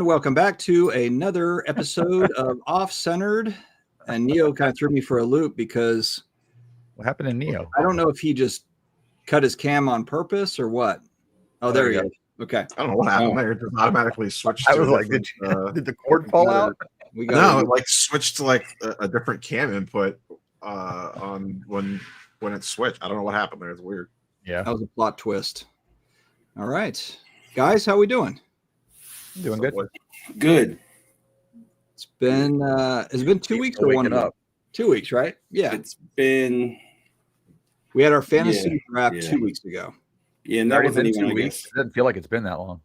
welcome back to another episode of Off Centered. And Neo kind of threw me for a loop because what happened to Neo? I don't know if he just cut his cam on purpose or what. Oh, there he is. Okay. I don't know what happened there. It just automatically switched. I was like, did the cord fall out? No, it like switched to like a different cam input on when it switched. I don't know what happened there. It's weird. Yeah, that was a plot twist. All right, guys, how we doing? Doing good. Good. It's been 2 weeks or 1 week? 2 weeks, right? Yeah. It's been. We had our fantasy draft 2 weeks ago. Yeah, and that wasn't even 2 weeks. It doesn't feel like it's been that long.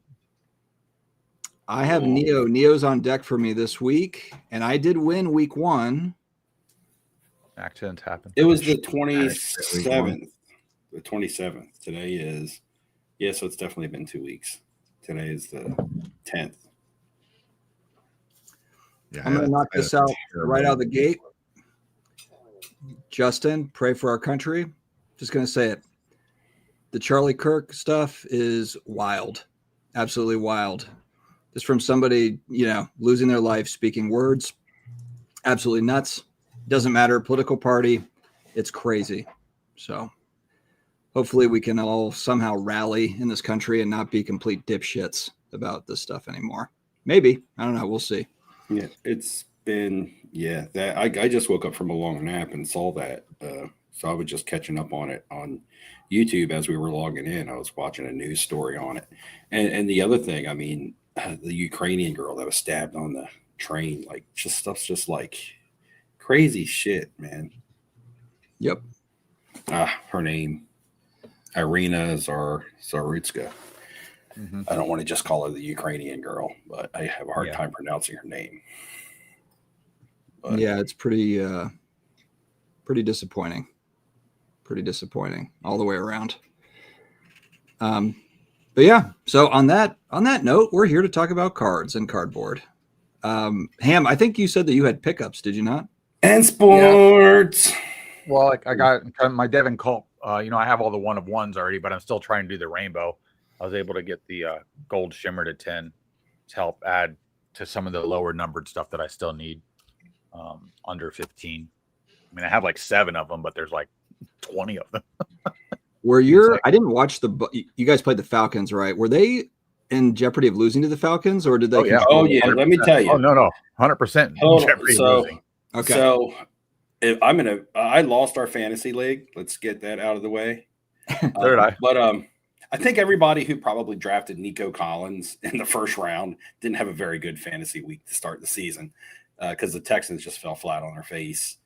I have Neo. Neo's on deck for me this week, and I did win week 1. Accidents happen. It was the 27th. The 27th. Today is. Yeah, so it's definitely been 2 weeks. Today is the 10th. Yeah, I'm going to knock this out right out of the gate. Justin, pray for our country. Just going to say it. The Charlie Kirk stuff is wild. Absolutely wild. Just from somebody, losing their life, speaking words. Absolutely nuts. Doesn't matter. Political party. It's crazy. So hopefully we can all somehow rally in this country and not be complete dipshits about this stuff anymore. Maybe. I don't know. We'll see. Yeah, it's been, that I just woke up from a long nap and saw that. So I was just catching up on it on YouTube as we were logging in. I was watching a news story on it. And the other thing, I mean, the Ukrainian girl that was stabbed on the train, like stuff's just like crazy shit, man. Yep. Her name, Irina Zarutska. Mm-hmm. I don't want to just call her the Ukrainian girl, but I have a hard time pronouncing her name. But, yeah, it's pretty disappointing. Pretty disappointing all the way around. But yeah, so on that note, we're here to talk about cards and cardboard. Ham, I think you said that you had pickups, did you not? And sports. Yeah. Well, I got my Devin Culp. I have all the 1 of 1s already, but I'm still trying to do the rainbow. I was able to get the gold shimmer to 10 to help add to some of the lower numbered stuff that I still need under 15. I mean, I have like 7 of them, but there's like 20 of them. I didn't watch you guys played the Falcons, right? Were they in jeopardy of losing to the Falcons, or did they? Oh yeah. Let me tell you. Oh no, 100% jeopardy of losing. Okay. So I lost our fantasy league. Let's get that out of the way. So did I. But I think everybody who probably drafted Nico Collins in the first round didn't have a very good fantasy week to start the season because the Texans just fell flat on their face.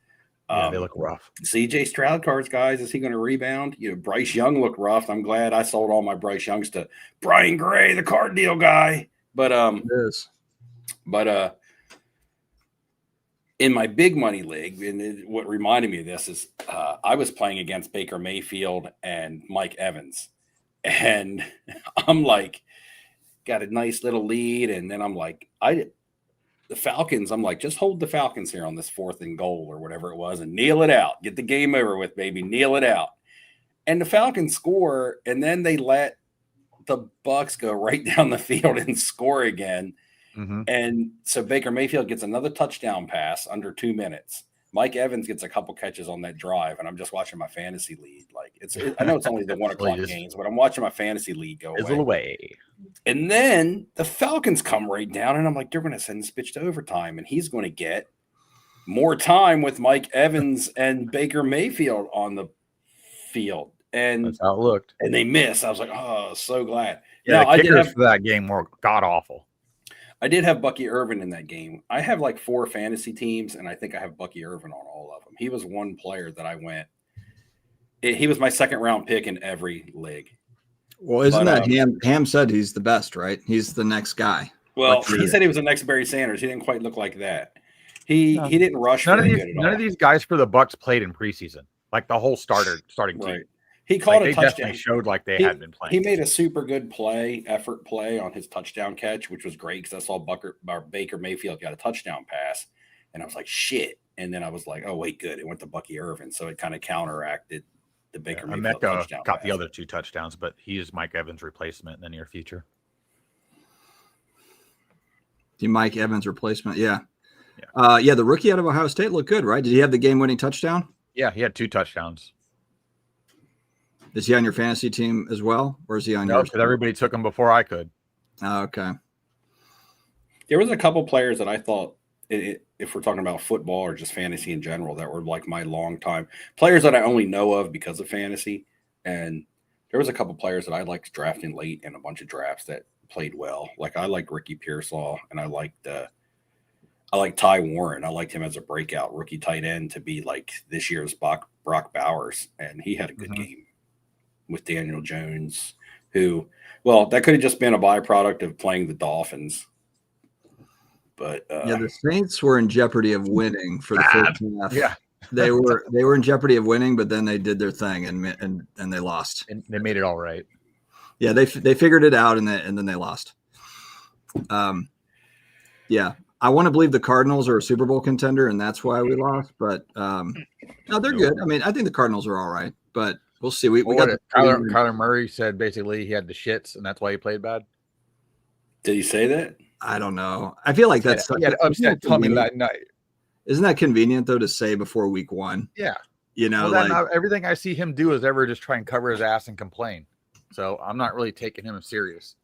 Yeah, they look rough. CJ Stroud cards, guys. Is he going to rebound? Bryce Young looked rough. I'm glad I sold all my Bryce Youngs to Brian Gray, the card deal guy. But in my big money league, and what reminded me of this is I was playing against Baker Mayfield and Mike Evans, and I'm like, got a nice little lead, and then I'm like, the Falcons, I'm like, just hold the Falcons here on this 4th and goal or whatever it was and kneel it out. Get the game over with, baby. Kneel it out. And the Falcons score, and then they let the Bucks go right down the field and score again. Mm-hmm. And so Baker Mayfield gets another touchdown pass under 2 minutes. Mike Evans gets a couple catches on that drive, and I'm just watching my fantasy lead. Like I know it's only the 1 o'clock games, but I'm watching my fantasy lead go away. And then the Falcons come right down, and I'm like, they're going to send this bitch to overtime, and he's going to get more time with Mike Evans and Baker Mayfield on the field. And that's how it looked. And they missed. I was like, oh, so glad. Yeah, the kickers for that game were god awful. I did have Bucky Irvin in that game. I have like 4 fantasy teams, and I think I have Bucky Irvin on all of them. He was one player that I went. He was my 2nd round pick in every league. Well, isn't that Ham said he's the best, right? He's the next guy. Well, he said he was the next Barry Sanders. He didn't quite look like that. He didn't rush. None of these guys for the Bucks played in preseason. Like the whole starting team. Right. He caught a touchdown. Definitely showed like they had been playing. He made a super good effort play on his touchdown catch, which was great because I saw Baker Mayfield got a touchdown pass, and I was like, shit. And then I was like, oh, wait, good. It went to Bucky Irvin, so it kind of counteracted the Baker Mayfield touchdown got pass. The other 2 touchdowns, but he is Mike Evans' replacement in the near future. The Mike Evans replacement. Yeah. The rookie out of Ohio State looked good, right? Did he have the game-winning touchdown? Yeah, he had 2 touchdowns. Is he on your fantasy team as well, or is he on No, yours? because everybody took him before I could. Oh, okay. There was a couple players that I thought, if we're talking about football or just fantasy in general, that were like my long time players that I only know of because of fantasy. And there was a couple players that I liked drafting late in a bunch of drafts that played well. Like I like Ricky Pearsall, and I liked Ty Warren. I liked him as a breakout rookie tight end to be like this year's Brock Bowers, and he had a good game with Daniel Jones, who, well, that could have just been a byproduct of playing the Dolphins. But the Saints were in jeopardy of winning for the first half. Yeah, they were in jeopardy of winning, but then they did their thing and they lost. and they made it all right. Yeah, they figured it out and then they lost. Yeah, I want to believe the Cardinals are a Super Bowl contender, and that's why we lost. But no, they're good. I mean, I think the Cardinals are all right, but we'll see. We got Kyler Murray said basically he had the shits, and that's why he played bad. did he say that? I don't know. I feel like that's he had upset tummy that night. Isn't that convenient though to say before week 1? Yeah, Everything everything I see him do is ever just try and cover his ass and complain. So I'm not really taking him serious.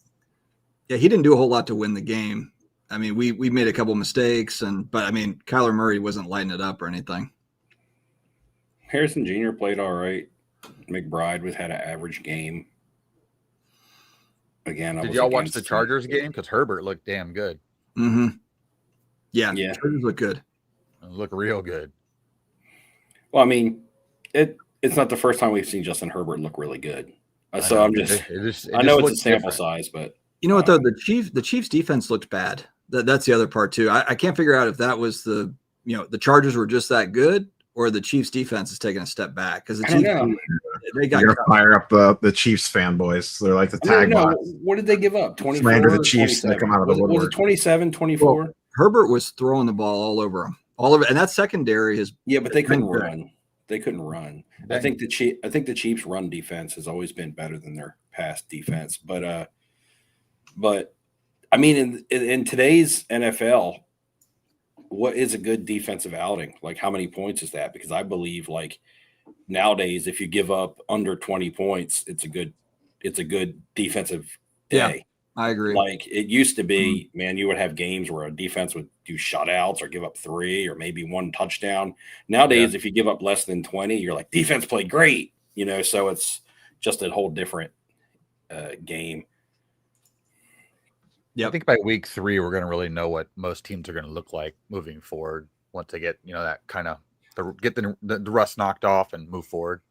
Yeah, he didn't do a whole lot to win the game. I mean, we made a couple mistakes, but I mean, Kyler Murray wasn't lighting it up or anything. Harrison Jr. played all right. McBride had an average game. Again, did y'all watch the Chargers game? Because Herbert looked damn good. Mm-hmm. Yeah. Chargers look good. Look real good. Well, I mean, it's not the first time we've seen Justin Herbert look really good. So I'm just, I know it's a sample size, but you know what though, the Chiefs defense looked bad. That's the other part too. I can't figure out if that was the Chargers were just that good, or the Chiefs defense is taking a step back, because the Chiefs they got to fire up the Chiefs fanboys. They're like the tag bots. What did they give up? 24. Slander the Chiefs. They come out of the woodwork. Was it 27, 24? Well, Herbert was throwing the ball all over him, all over, and that secondary is but they couldn't run. They couldn't run. I think the Chiefs' run defense has always been better than their pass defense. But I mean, in today's NFL, what is a good defensive outing? Like, how many points is that? Because I believe, like, nowadays, if you give up under 20 points, it's a good defensive day. Yeah, I agree. Like, it used to be, man, you would have games where a defense would do shutouts or give up 3 or maybe 1 touchdown. Nowadays, if you give up less than 20, you're like, defense played great, so it's just a whole different game. Yeah, I think by week 3 we're going to really know what most teams are going to look like moving forward once they get that kind of get the rust knocked off and move forward.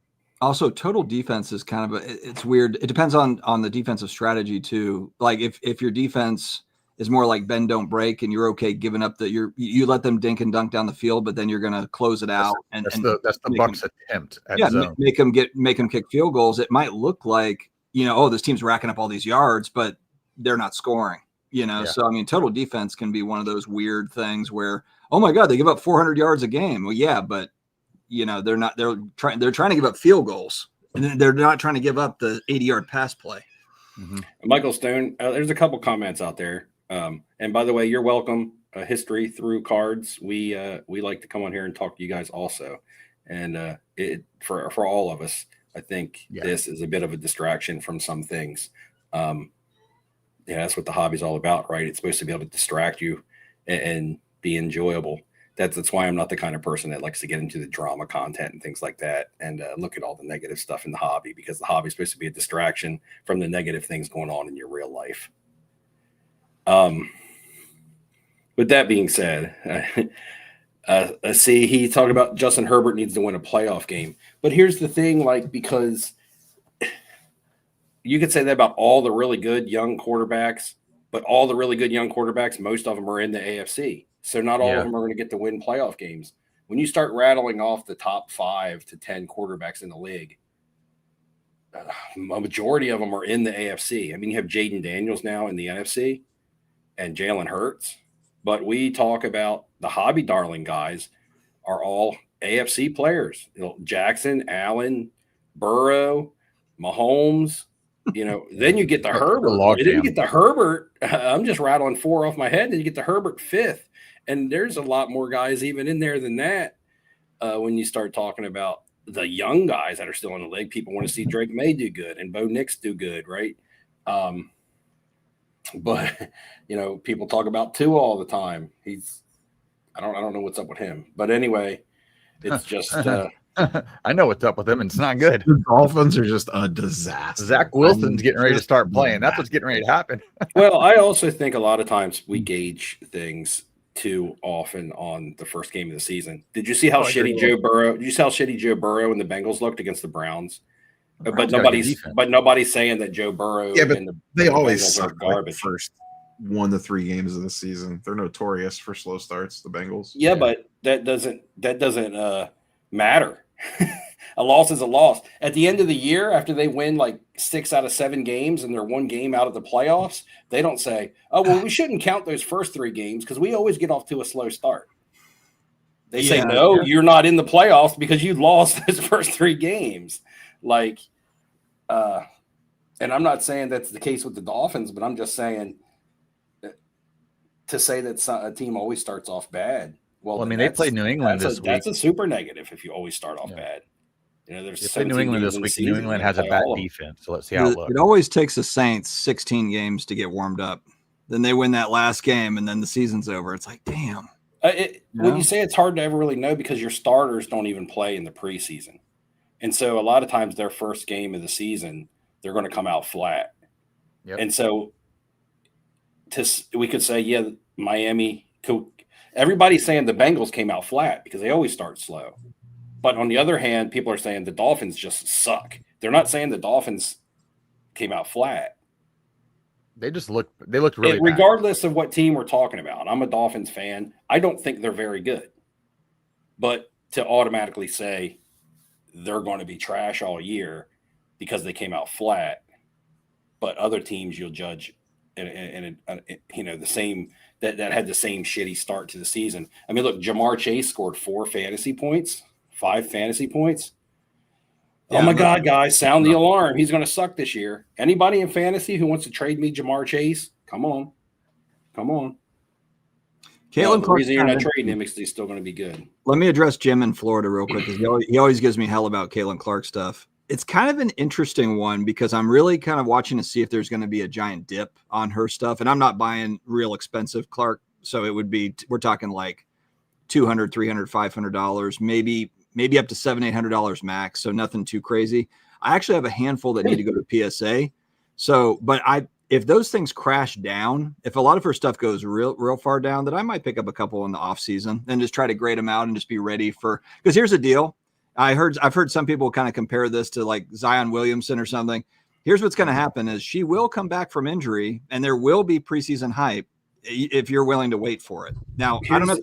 Also, total defense is kind of it's weird. It depends on the defensive strategy too. Like if your defense is more like bend don't break, and you're okay giving up you let them dink and dunk down the field, but then you're going to close it out. That's the Bucs attempt at zone. make them kick field goals. It might look like this team's racking up all these yards, but they're not scoring. So I mean, total defense can be one of those weird things where, oh my God, they give up 400 yards a game. Well, yeah, but they're not. They're trying to give up field goals, and they're not trying to give up the 80-yard pass play. Mm-hmm. Michael Stone, there's a couple comments out there, and by the way, you're welcome. History through cards. We like to come on here and talk to you guys also, and for all of us, I think this is a bit of a distraction from some things. That's what the hobby's all about, right? It's supposed to be able to distract you and be enjoyable. That's why I'm not the kind of person that likes to get into the drama content and things like that and look at all the negative stuff in the hobby, because the hobby is supposed to be a distraction from the negative things going on in your real life. With that being said, see, he talked about Justin Herbert needs to win a playoff game. But here's the thing, because you could say that about all the really good young quarterbacks, but all the really good young quarterbacks, most of them are in the AFC. So not all of them are going to get to win playoff games. When you start rattling off the top 5 to 10 quarterbacks in the league, a majority of them are in the AFC. I mean, you have Jaden Daniels now in the NFC and Jalen Hurts, but we talk about the hobby darling guys are all AFC players. Jackson, Allen, Burrow, Mahomes, Then you get the Herbert. And then you get the Herbert. I'm just rattling 4 off my head. Then you get the Herbert 5th. And there's a lot more guys even in there than that. When you start talking about the young guys that are still in the league, people want to see Drake May do good and Bo Nix do good, right? But people talk about Tua all the time. I don't know what's up with him. But anyway, it's just I know what's up with him, and it's not good. The Dolphins are just a disaster. Zach Wilson's getting ready to start playing. That's what's getting ready to happen. Well, I also think a lot of times we gauge things too often on the first game of the season. Did you see how shitty Joe Burrow? Did you see how shitty Joe Burrow and the Bengals looked against the Browns? But nobody's saying that Joe Burrow. Yeah, but and they always Bengals suck are garbage. First 1 to 3 games of the season. They're notorious for slow starts. The Bengals. Yeah, but that doesn't matter. A loss is a loss. At the end of the year, after they win like 6 out of 7 games and they're 1 game out of the playoffs, they don't say, "Oh, well, we shouldn't count those first 3 games because we always get off to a slow start." They say, "No, you're not in the playoffs because you lost those first 3 games." And I'm not saying that's the case with the Dolphins, but I'm just saying to say that a team always starts off bad. Well, I mean, they played New England this week. That's a super negative if you always start off bad. There's they played New England this week. New England has a bad defense, so let's see how it looks. It always takes the Saints 16 games to get warmed up. Then they win that last game, and then the season's over. It's like, damn. When you say it's hard to ever really know because your starters don't even play in the preseason. And so a lot of times their first game of the season, they're going to come out flat. Yep. And so we could say, yeah, Miami – everybody's saying the Bengals came out flat because they always start slow. But on the other hand, people are saying the Dolphins just suck. They're not saying the Dolphins came out flat. They looked really bad. Regardless of what team we're talking about. I'm a Dolphins fan. I don't think they're very good. But to automatically say they're going to be trash all year because they came out flat, but other teams you'll judge in the same that had the same shitty start to the season. I mean, look, Jamar Chase scored 5 fantasy points. Yeah, oh my God, guys, sound the alarm. He's going to suck this year. Anybody in fantasy who wants to trade me Jamar Chase, come on. Caitlin Clark, you're not trading him because he's still going to be good. Let me address Jim in Florida real quick because he always gives me hell about Caitlin Clark stuff. It's kind of an interesting one because I'm really kind of watching to see if there's going to be a giant dip on her stuff. And I'm not buying real expensive Clark. So it would be, we're talking like $200, $300, $500, maybe up to $700, $800 max. So nothing too crazy. I actually have a handful that need to go to PSA. So, but if those things crash down, if a lot of her stuff goes real far down, then I might pick up a couple in the off season and just try to grade them out and just be ready for, because here's the deal. I've heard some people kind of compare this to like Zion Williamson or something. Here's what's going to happen is she will come back from injury and there will be preseason hype if you're willing to wait for it. Now, I don't know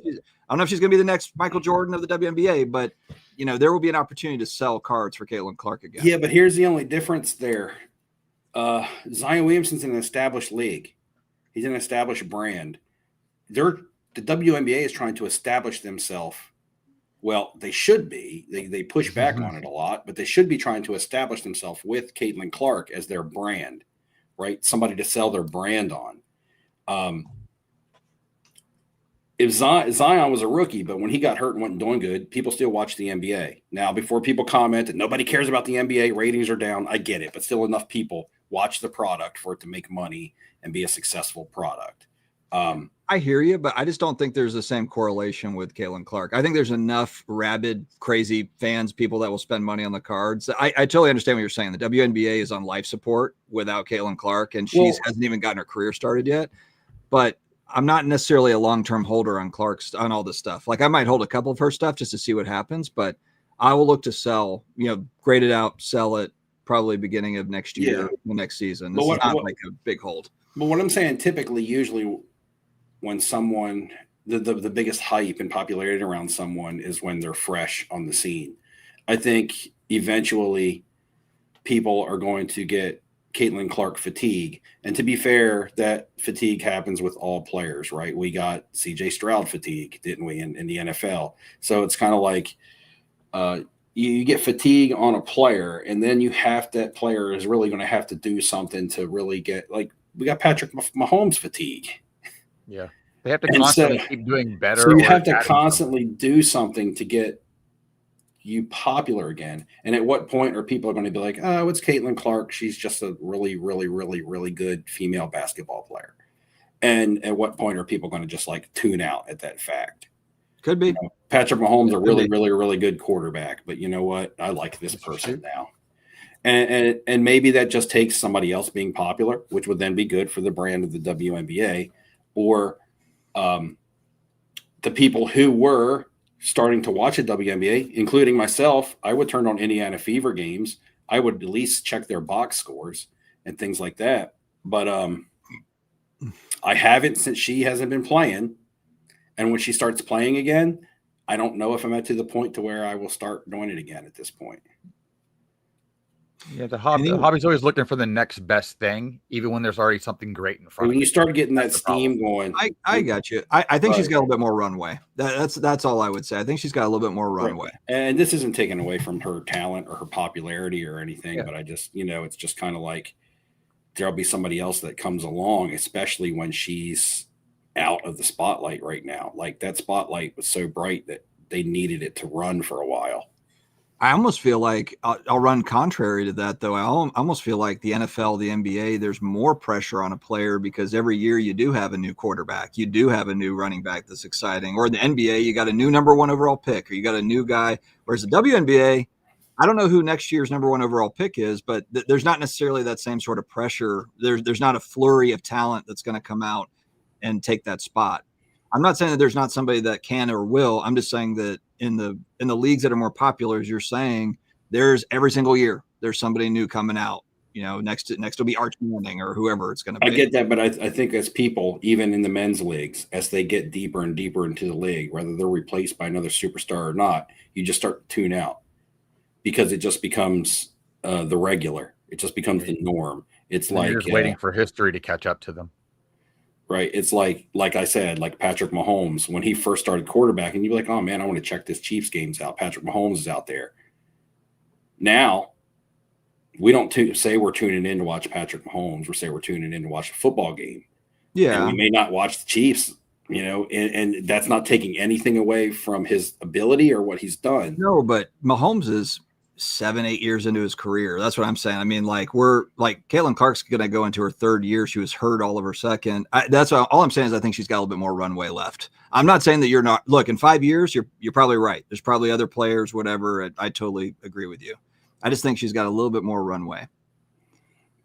if she's going to be the next Michael Jordan of the WNBA, but there will be an opportunity to sell cards for Caitlin Clark again. Yeah, but here's the only difference there. Zion Williamson's in an established league. He's an established brand. The WNBA is trying to establish themselves. Well, they should be. They push back on it a lot, but they should be trying to establish themselves with Caitlin Clark as their brand, right? Somebody to sell their brand on. If Zion was a rookie, but when he got hurt and wasn't doing good, people still watch the NBA. Now, before people comment that nobody cares about the NBA, ratings are down, I get it, but still enough people watch the product for it to make money and be a successful product. I hear you, but I just don't think there's the same correlation with Caitlin Clark. I think there's enough rabid, crazy fans, people that will spend money on the cards. I totally understand what you're saying. The WNBA is on life support without Caitlin Clark, and she hasn't even gotten her career started yet. But I'm not necessarily a long-term holder on Clark's on all this stuff. Like I might hold a couple of her stuff just to see what happens, but I will look to sell, grade it out, sell it probably beginning of next year, the next season. This is not like a big hold. But what I'm saying, usually when someone, the biggest hype and popularity around someone is when they're fresh on the scene. I think eventually people are going to get Caitlin Clark fatigue. And to be fair, that fatigue happens with all players, right? We got CJ Stroud fatigue, didn't we, in the NFL? So it's kind of like, you get fatigue on a player, and then that player is really going to have to do something to really get, like, we got Patrick Mahomes fatigue. Yeah. They have to constantly keep doing better. So you have to constantly do something to get you popular again. And at what point are people going to be like, oh, it's Caitlin Clark. She's just a really, really, really, really good female basketball player. And at what point are people going to just like tune out at that fact? Could be. You know, Patrick Mahomes, a really, really, really good quarterback. But you know what? I like this person now. And maybe that just takes somebody else being popular, which would then be good for the brand of the WNBA, or the people who were starting to watch the WNBA, including myself. I would turn on Indiana Fever games. I would at least check their box scores and things like that. But I haven't, since she hasn't been playing. And when she starts playing again, I don't know if I'm at to the point to where I will start doing it again at this point. Yeah, the hobby's always looking for the next best thing, even when there's already something great in front of you. When you start getting that steam going. I got you. I think she's got a little bit more runway. That's all I would say. I think she's got a little bit more runway. Right. And this isn't taken away from her talent or her popularity or anything, but I just, it's just kind of like there'll be somebody else that comes along, especially when she's out of the spotlight right now. Like, that spotlight was so bright that they needed it to run for a while. I almost feel like I'll run contrary to that, though. I almost feel like the NFL, the NBA, there's more pressure on a player because every year you do have a new quarterback. You do have a new running back that's exciting. Or the NBA, you got a new number 1 overall pick, or you got a new guy. Whereas the WNBA, I don't know who next year's number 1 overall pick is, but there's not necessarily that same sort of pressure. There's not a flurry of talent that's going to come out and take that spot. I'm not saying that there's not somebody that can or will. I'm just saying that in the leagues that are more popular, as you're saying, there's every single year there's somebody new coming out. Next will be Arch Manning or whoever it's going to be. I get that, but I think as people, even in the men's leagues, as they get deeper and deeper into the league, whether they're replaced by another superstar or not, you just start to tune out because it just becomes the regular. It just becomes the norm. It's like you're just waiting for history to catch up to them. Right. It's like I said, like Patrick Mahomes, when he first started quarterbacking, you'd be like, oh man, I want to check this Chiefs games out. Patrick Mahomes is out there. Now, we don't say we're tuning in to watch Patrick Mahomes. We say we're tuning in to watch a football game. Yeah. And we may not watch the Chiefs, and that's not taking anything away from his ability or what he's done. No, but Mahomes is 7-8 years into his career. That's what I'm saying. I mean, Caitlin Clark's going to go into her 3rd year. She was hurt all of her 2nd. That's all I'm saying is I think she's got a little bit more runway left. I'm not saying that you're not. Look, in 5 years, you're probably right. There's probably other players, whatever. I totally agree with you. I just think she's got a little bit more runway.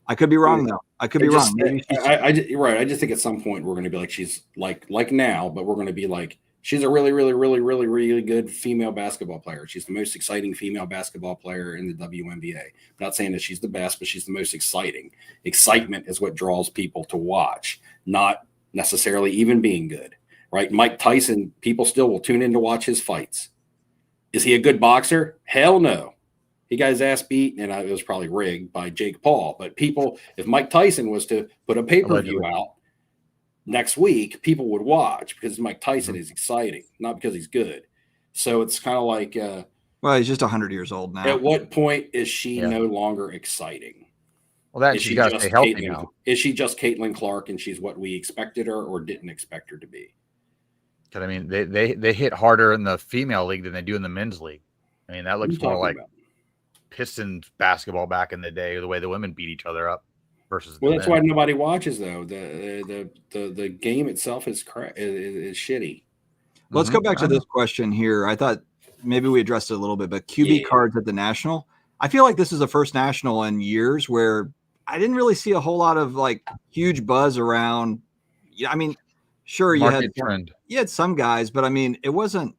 I could be wrong though. I could be wrong. I just think at some point we're going to be like she's like now, but we're going to be like, she's a really, really, really, really, really good female basketball player. She's the most exciting female basketball player in the WNBA. I'm not saying that she's the best, but she's the most exciting. Excitement is what draws people to watch, not necessarily even being good, right? Mike Tyson, people still will tune in to watch his fights. Is he a good boxer? Hell no. He got his ass beat, and it was probably rigged by Jake Paul. But people, if Mike Tyson was to put a pay-per-view out next week, people would watch because Mike Tyson is exciting, not because he's good. So it's kind of like, well, he's just 100 years old now. At what point is she no longer exciting? Well, that she's got to stay healthy now. Is she just Caitlin Clark, and she's what we expected her or didn't expect her to be? Because I mean, they hit harder in the female league than they do in the men's league. I mean, that looks more like Pistons basketball back in the day, the way the women beat each other up. That's why nobody watches though. The game itself is shitty. Let's go back to this question here. I thought maybe we addressed it a little bit, but QB cards at the National. I feel like this is the first National in years where I didn't really see a whole lot of like huge buzz around. Yeah, I mean, sure you had some guys, but I mean it wasn't.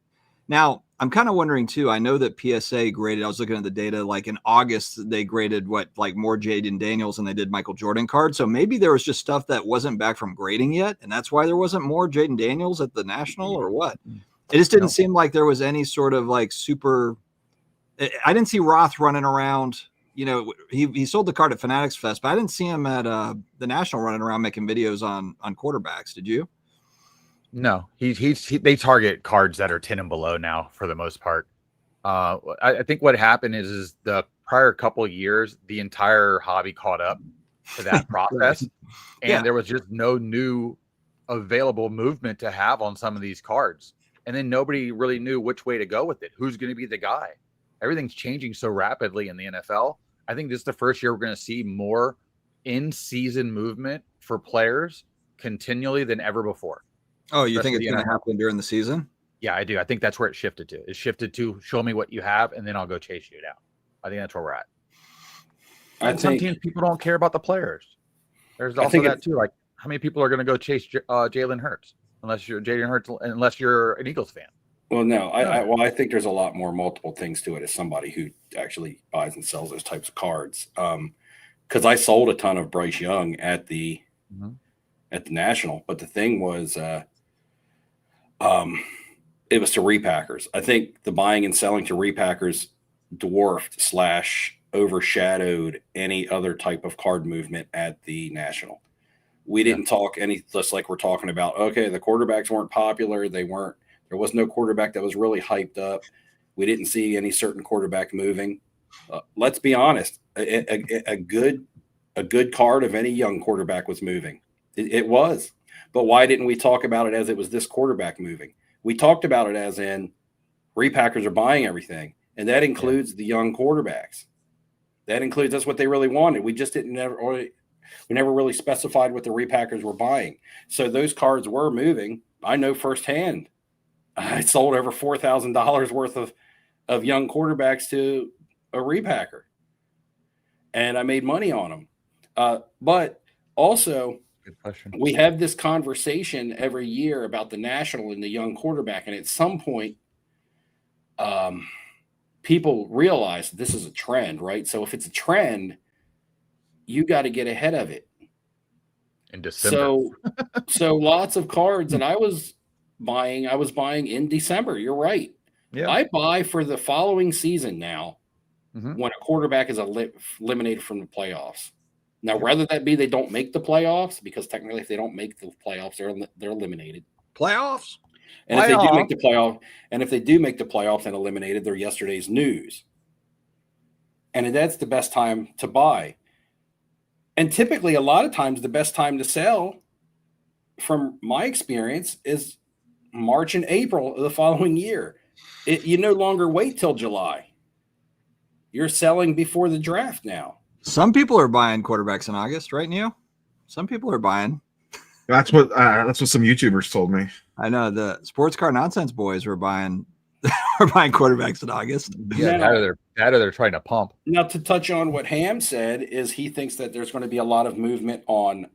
Now I'm kind of wondering too. I know that PSA graded. I was looking at the data. Like in August, they graded more Jaden Daniels than they did Michael Jordan cards. So maybe there was just stuff that wasn't back from grading yet, and that's why there wasn't more Jaden Daniels at the National, or what? It just didn't seem like there was any sort of like super. I didn't see Roth running around. He sold the card at Fanatics Fest, but I didn't see him at the National running around making videos on quarterbacks. Did you? No, they target cards that are 10 and below now for the most part. I think what happened is the prior couple of years, the entire hobby caught up to that process, and Yeah. there was just no new available movement to have on some of these cards. And then nobody really knew which way to go with it. Who's going to be the guy? Everything's changing so rapidly in the NFL. I think this is the first year we're going to see more in-season movement for players continually than ever before. Oh, you think Especially it's the going to NFL. happen during the season? Yeah, I do. I think that's where it shifted to. It shifted to show me what you have, and then I'll go chase you down. I think that's where we're at. I And some think teams, people don't care about the players. There's I also think that too. Like, how many people are going to go chase Jalen Hurts unless you're an Eagles fan? Well, no, I think there's a lot more multiple things to it as somebody who actually buys and sells those types of cards. Because I sold a ton of Bryce Young at the National, but the thing was, it was to repackers. I think the buying and selling to repackers dwarfed / overshadowed any other type of card movement at the National. We didn't talk any, just like we're talking about. Okay, the quarterbacks weren't popular. There was no quarterback that was really hyped up. We didn't see any certain quarterback moving. Let's be honest. A good card of any young quarterback was moving. It was. But why didn't we talk about it as it was this quarterback moving? We talked about it as in repackers are buying everything, and that includes the young quarterbacks. That's what they really wanted. We just we never really specified what the repackers were buying. So those cards were moving. I know firsthand. I sold over $4,000 worth of young quarterbacks to a repacker, and I made money on them. But also, Good question. We have this conversation every year about the National and the young quarterback, and at some point, people realize this is a trend, right? So if it's a trend, you got to get ahead of it. In December. So lots of cards that I was buying in December. You're right. Yeah. I buy for the following season now when a quarterback is eliminated from the playoffs. Now, whether that be they don't make the playoffs, because technically if they don't make the playoffs, they're eliminated. Playoffs? And if they do make the playoffs and eliminated, they're yesterday's news. And that's the best time to buy. And typically, a lot of times, the best time to sell, from my experience, is March and April of the following year. You no longer wait till July. You're selling before the draft now. Some people are buying quarterbacks in August, right, Neil? Some people are buying. That's what some YouTubers told me. I know the sports car nonsense boys were buying quarterbacks in August. Yeah, that or they're trying to pump. Now, to touch on what Ham said, is he thinks that there's going to be a lot of movement on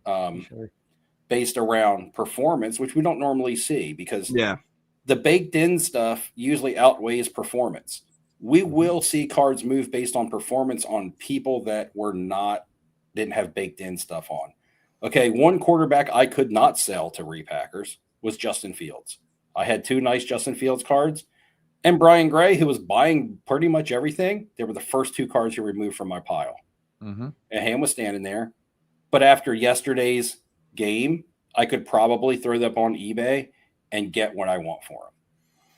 based around performance, which we don't normally see because the baked in stuff usually outweighs performance. We will see cards move based on performance on people that didn't have baked in stuff on. Okay, one quarterback I could not sell to repackers was Justin Fields. I had 2 nice Justin Fields cards. And Brian Gray, who was buying pretty much everything, they were the first 2 cards he removed from my pile. And Ham was standing there. But after yesterday's game, I could probably throw that up on eBay and get what I want for him.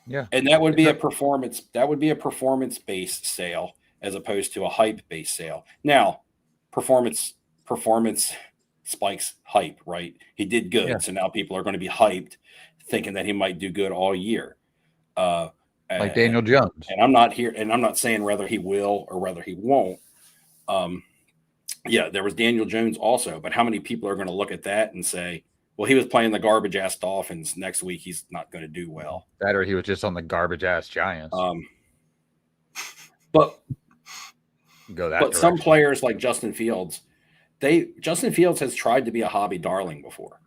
Yeah. And that would be a performance-based sale as opposed to a hype-based sale. Now, performance spikes hype, right? He did good. Yeah. So now people are going to be hyped thinking that he might do good all year. Like Daniel Jones. And I'm not saying whether he will or whether he won't. There was Daniel Jones also, but how many people are going to look at that and say, well, he was playing the garbage ass Dolphins. Next week, he's not going to do well. That or he was just on the garbage ass Giants. But direction. Some players like Justin Fields has tried to be a hobby darling before.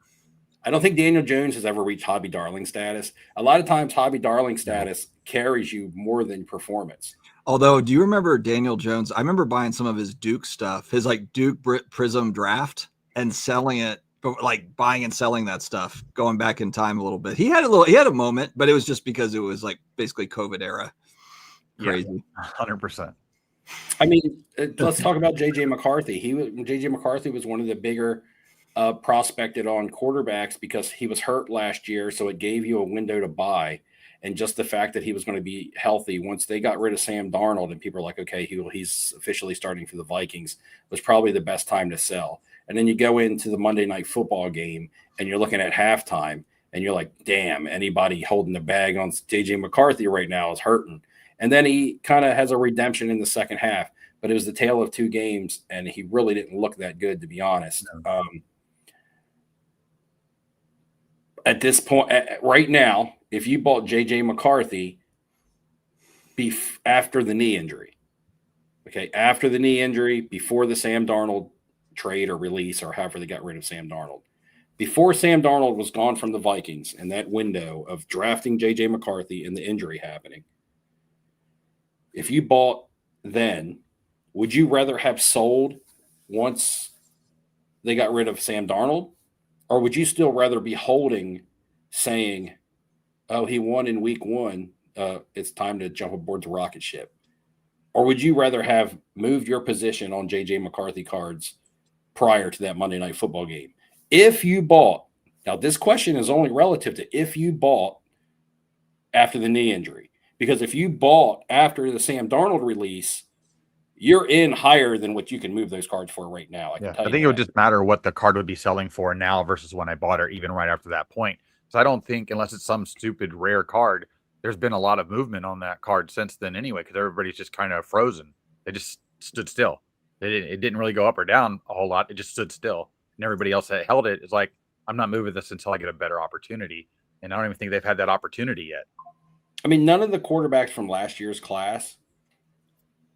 I don't think Daniel Jones has ever reached hobby darling status. A lot of times, hobby darling status carries you more than performance. Although, do you remember Daniel Jones? I remember buying some of his Duke stuff, his like Duke Prism draft, and selling it, like buying and selling that stuff, going back in time a little bit. He had a moment, but it was just because it was like basically COVID era. Crazy. 100%. I mean, let's talk about JJ McCarthy. JJ McCarthy was one of the bigger prospected on quarterbacks because he was hurt last year, so it gave you a window to buy. and just the fact that he was going to be healthy once they got rid of Sam Darnold and people are like, okay, he's officially starting for the Vikings, was probably the best time to sell. And then you go into the Monday Night Football game and you're looking at halftime and you're like, damn, anybody holding the bag on JJ McCarthy right now is hurting. And then he kind of has a redemption in the second half, but it was the tale of two games and he really didn't look that good, to be honest. At this point, right now, if you bought J.J. McCarthy after the knee injury, okay, after the knee injury, before the Sam Darnold trade or release or however they got rid of Sam Darnold, before Sam Darnold was gone from the Vikings in that window of drafting J.J. McCarthy and the injury happening, if you bought then, would you rather have sold once they got rid of Sam Darnold? Or would you still rather be holding, saying, oh, he won in week one, it's time to jump aboard the rocket ship? Or would you rather have moved your position on J.J. McCarthy cards prior to that Monday Night Football game? If you bought, now this question is only relative to if you bought after the knee injury. Because if you bought after the Sam Darnold release, you're in higher than what you can move those cards for right now. I think it would just matter what the card would be selling for now versus when I bought it, even right after that point. So I don't think, unless it's some stupid rare card, there's been a lot of movement on that card since then anyway, because everybody's just kind of frozen. They just stood still. It didn't really go up or down a whole lot. It just stood still. And everybody else that held it is like, I'm not moving this until I get a better opportunity. And I don't even think they've had that opportunity yet. I mean, none of the quarterbacks from last year's class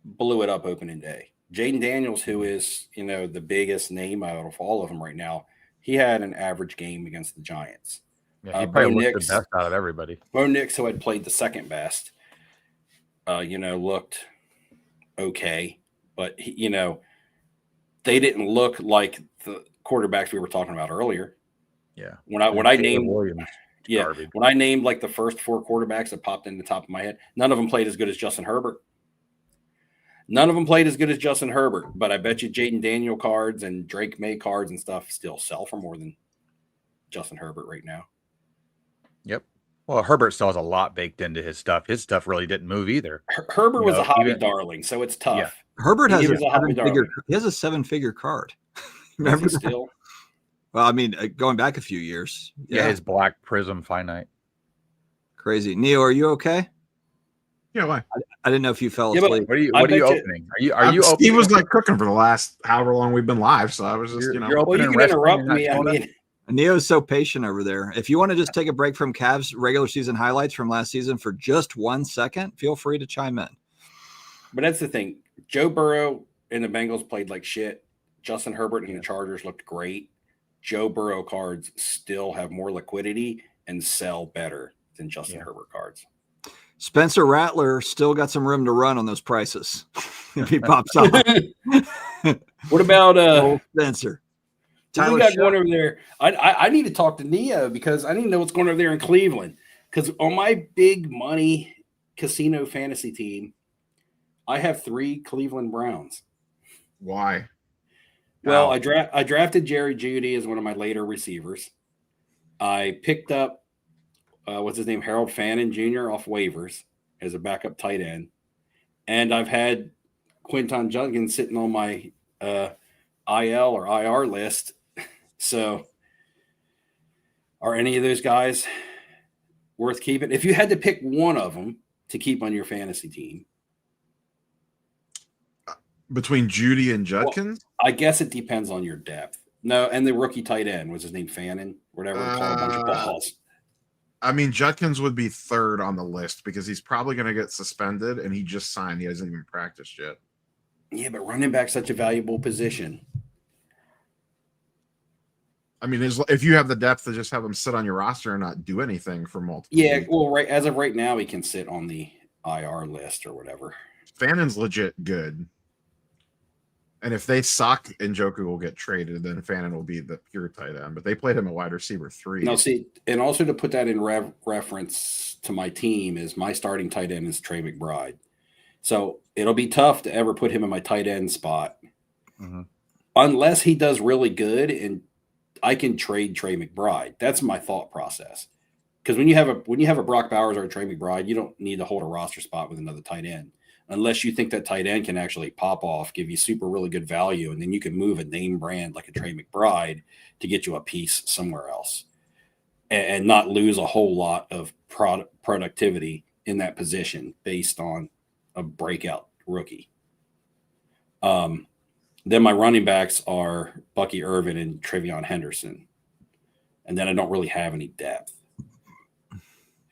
blew it up opening day. Jaden Daniels, who is, the biggest name out of all of them right now, he had an average game against the Giants. Yeah, he probably looked the best out of everybody. Bo Nix, who had played the second best, looked okay. But, they didn't look like the quarterbacks we were talking about earlier. Yeah. When I named Williams, garbage. When I named like the first four quarterbacks that popped in the top of my head, none of them played as good as Justin Herbert. None of them played as good as Justin Herbert, but I bet you Jaden Daniel cards and Drake May cards and stuff still sell for more than Justin Herbert right now. Yep. Well, Herbert still has a lot baked into his stuff. His stuff really didn't move either. Herbert was a hobby darling, so it's tough. Yeah. Herbert has a seven-figure card. Remember still? Well, I mean, going back a few years. Yeah, his Black Prism Finite. Crazy. Neo, are you okay? Yeah, why? I didn't know if you fell asleep. What are you opening? Are you Steve was like cooking for the last however long we've been live, so I was just, You're opening you can interrupt me. I mean, Neo's so patient over there. If you want to just take a break from Cavs regular season highlights from last season for just 1 second, feel free to chime in. But that's the thing. Joe Burrow and the Bengals played like shit. Justin Herbert and the Chargers looked great. Joe Burrow cards still have more liquidity and sell better than Justin Herbert cards. Spencer Rattler still got some room to run on those prices if he pops up. What about Spencer? We got one over there. I need to talk to Neo because I need to know what's going over there in Cleveland. Because on my big money casino fantasy team, I have 3 Cleveland Browns. Why? Well, I drafted Jerry Jeudy as one of my later receivers. I picked up what's his name, Harold Fannin Jr. off waivers as a backup tight end, and I've had Quinton Judkins sitting on my IL or IR list. So, are any of those guys worth keeping? If you had to pick one of them to keep on your fantasy team, between Judy and Judkins, I guess it depends on your depth. No, and the rookie tight end was his name, Fannin, whatever. Call a bunch of balls. I mean, Judkins would be third on the list because he's probably going to get suspended, and he just signed. He hasn't even practiced yet. Yeah, but running back's such a valuable position. I mean, if you have the depth to just have him sit on your roster and not do anything for multiple weeks. Well, as of right now, he can sit on the IR list or whatever. Fannin's legit good. And if they suck, Njoku will get traded, then Fannin will be the pure tight end. But they played him at wide receiver 3. No, see, and also to put that in reference to my team is my starting tight end is Trey McBride. So it'll be tough to ever put him in my tight end spot unless he does really good and I can trade Trey McBride. That's my thought process. because when you have a Brock Bowers or a Trey McBride, you don't need to hold a roster spot with another tight end unless you think that tight end can actually pop off, give you super really good value, and then you can move a name brand like a Trey McBride to get you a piece somewhere else and not lose a whole lot of productivity in that position based on a breakout rookie. Then my running backs are Bucky Irvin and Trevion Henderson. And then I don't really have any depth.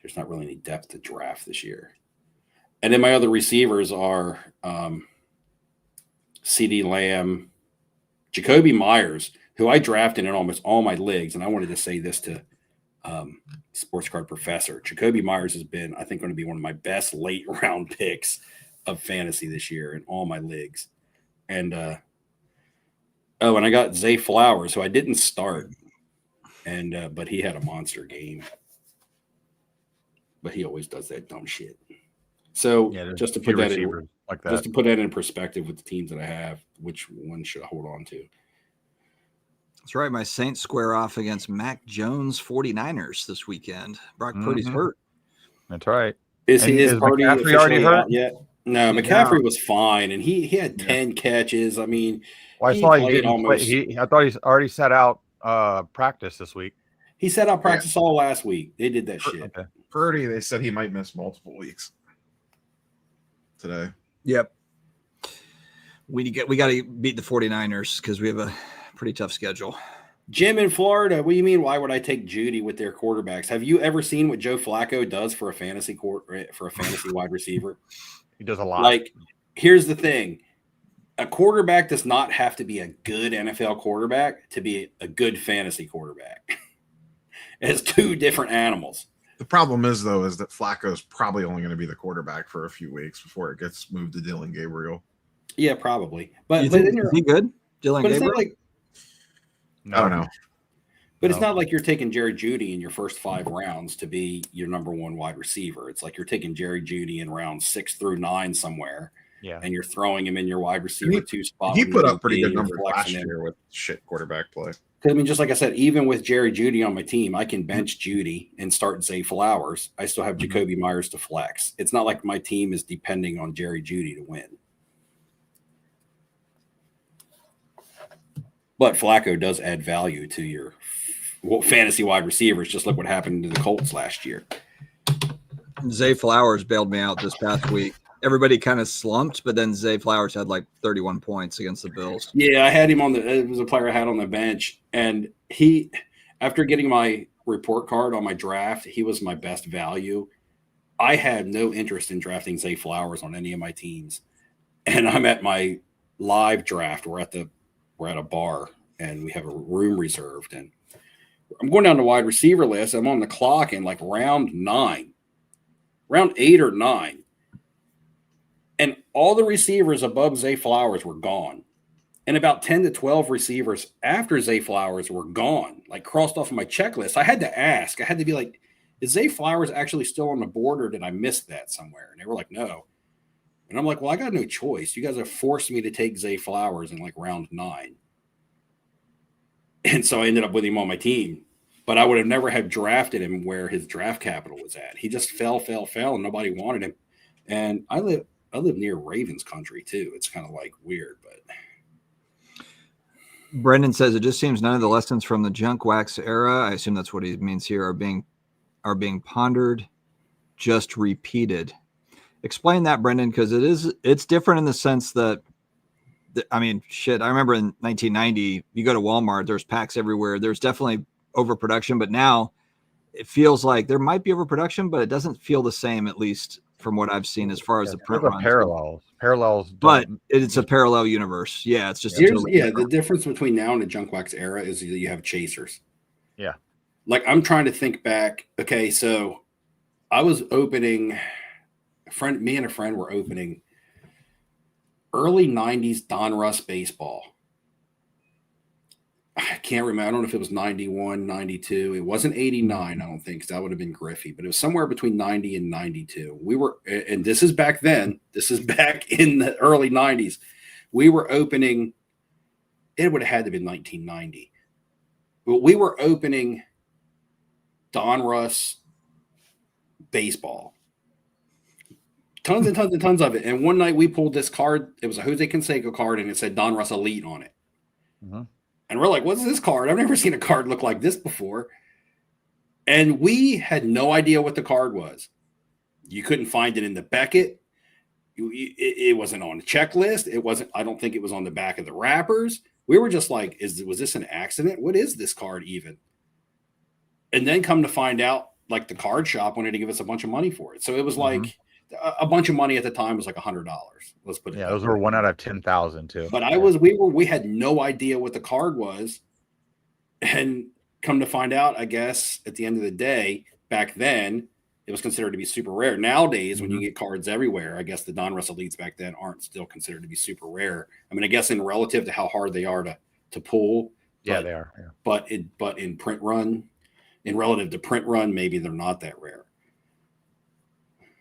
There's not really any depth to draft this year. And then my other receivers are CeeDee Lamb, Jacoby Myers, who I drafted in almost all my leagues. And I wanted to say this to Sports Card Professor. Jacoby Myers has been, I think, going to be one of my best late round picks of fantasy this year in all my leagues. And and I got Zay Flowers, who I didn't start, and but he had a monster game. But he always does that dumb shit. So just to put that in, like that, just to put that in perspective with the teams that I have, which one should I hold on to? That's right. My Saints square off against Mac Jones 49ers this weekend. Brock Purdy's hurt. That's right. Is Purdy officially already hurt yet? No, McCaffrey was fine, and he had 10 catches. I mean, I thought he's already set out practice this week. He set out practice all last week. They did that shit. Okay. Purdy, they said he might miss multiple weeks today. Yep. We got to beat the 49ers because we have a pretty tough schedule. Jim in Florida, what do you mean? Why would I take Judy with their quarterbacks? Have you ever seen what Joe Flacco does for a fantasy wide receiver? He does a lot. Like, here's the thing. A quarterback does not have to be a good NFL quarterback to be a good fantasy quarterback. It's two different animals. The problem is that Flacco's probably only going to be the quarterback for a few weeks before it gets moved to Dylan Gabriel. Yeah, probably. But is he good? Dylan Gabriel? It's not like, I don't know. But it's not like you're taking Jerry Jeudy in your first 5 rounds to be your number one wide receiver. It's like you're taking Jerry Jeudy in rounds 6 through 9 somewhere. Yeah. And you're throwing him in your wide receiver 2 spot. He put up pretty good numbers last year with shit quarterback play. I mean, just like I said, even with Jerry Jeudy on my team, I can bench Jeudy and start Zay Flowers. I still have Jacoby Myers to flex. It's not like my team is depending on Jerry Jeudy to win. But Flacco does add value to your fantasy wide receivers. Just look what happened to the Colts last year. Zay Flowers bailed me out this past week. Everybody kind of slumped, but then Zay Flowers had like 31 points against the Bills. Yeah, I had him it was a player I had on the bench. And he, after getting my report card on my draft, he was my best value. I had no interest in drafting Zay Flowers on any of my teams. And I'm at my live draft. We're at a bar and we have a room reserved. And I'm going down the wide receiver list. I'm on the clock in like round 8 or 9. And all the receivers above Zay Flowers were gone. And about 10 to 12 receivers after Zay Flowers were gone, like crossed off of my checklist. I had to ask. I had to be like, is Zay Flowers actually still on the board or did I miss that somewhere? And they were like, no. And I'm like, well, I got no choice. You guys have forced me to take Zay Flowers in like round 9. And so I ended up with him on my team. But I would have never have drafted him where his draft capital was at. He just fell, and nobody wanted him. And I live near Ravens country too. It's kind of like weird, but Brendan says it just seems none of the lessons from the junk wax era, I assume that's what he means here, are being pondered, just repeated. Explain that, Brendan, because it's different in the sense that I remember in 1990, you go to Walmart, there's packs everywhere. There's definitely overproduction, but now it feels like there might be overproduction, but it doesn't feel the same, at least from what I've seen as far as the print runs. Parallels, but it's a parallel universe. Yeah, it's just the difference between now and the junk wax era is that you have chasers. Yeah, like I'm trying to think back. Okay, so I was opening. Me and a friend were opening early '90s Don Russ baseball. I can't remember. I don't know if it was 91, 92. It wasn't 89, I don't think, because that would have been Griffey, but it was somewhere between 90 and 92. We were, and this is back then, this is back in the early 90s. We were opening, it would have had to be 1990. But we were opening Don Russ baseball. Tons and tons and tons of it. And one night we pulled this card. It was a Jose Canseco card, and it said Donruss Elite on it. Mm-hmm. And we're like, what's this card? I've never seen a card look like this before. And we had no idea what the card was. You couldn't find it in the Beckett. It wasn't on the checklist. It wasn't. I don't think it was on the back of the wrappers. We were just like, was this an accident? What is this card even? And then come to find out, like the card shop wanted to give us a bunch of money for it. So it was like a bunch of money at the time was like $100. Let's put it. Yeah, those were 1 out of 10,000 too. But we had no idea what the card was, and come to find out, I guess at the end of the day, back then it was considered to be super rare. Nowadays, when you get cards everywhere, I guess the Donruss Elites back then aren't still considered to be super rare. I mean, I guess in relative to how hard they are to pull. Yeah, they are. Yeah. But in print run, in relative to print run, maybe they're not that rare.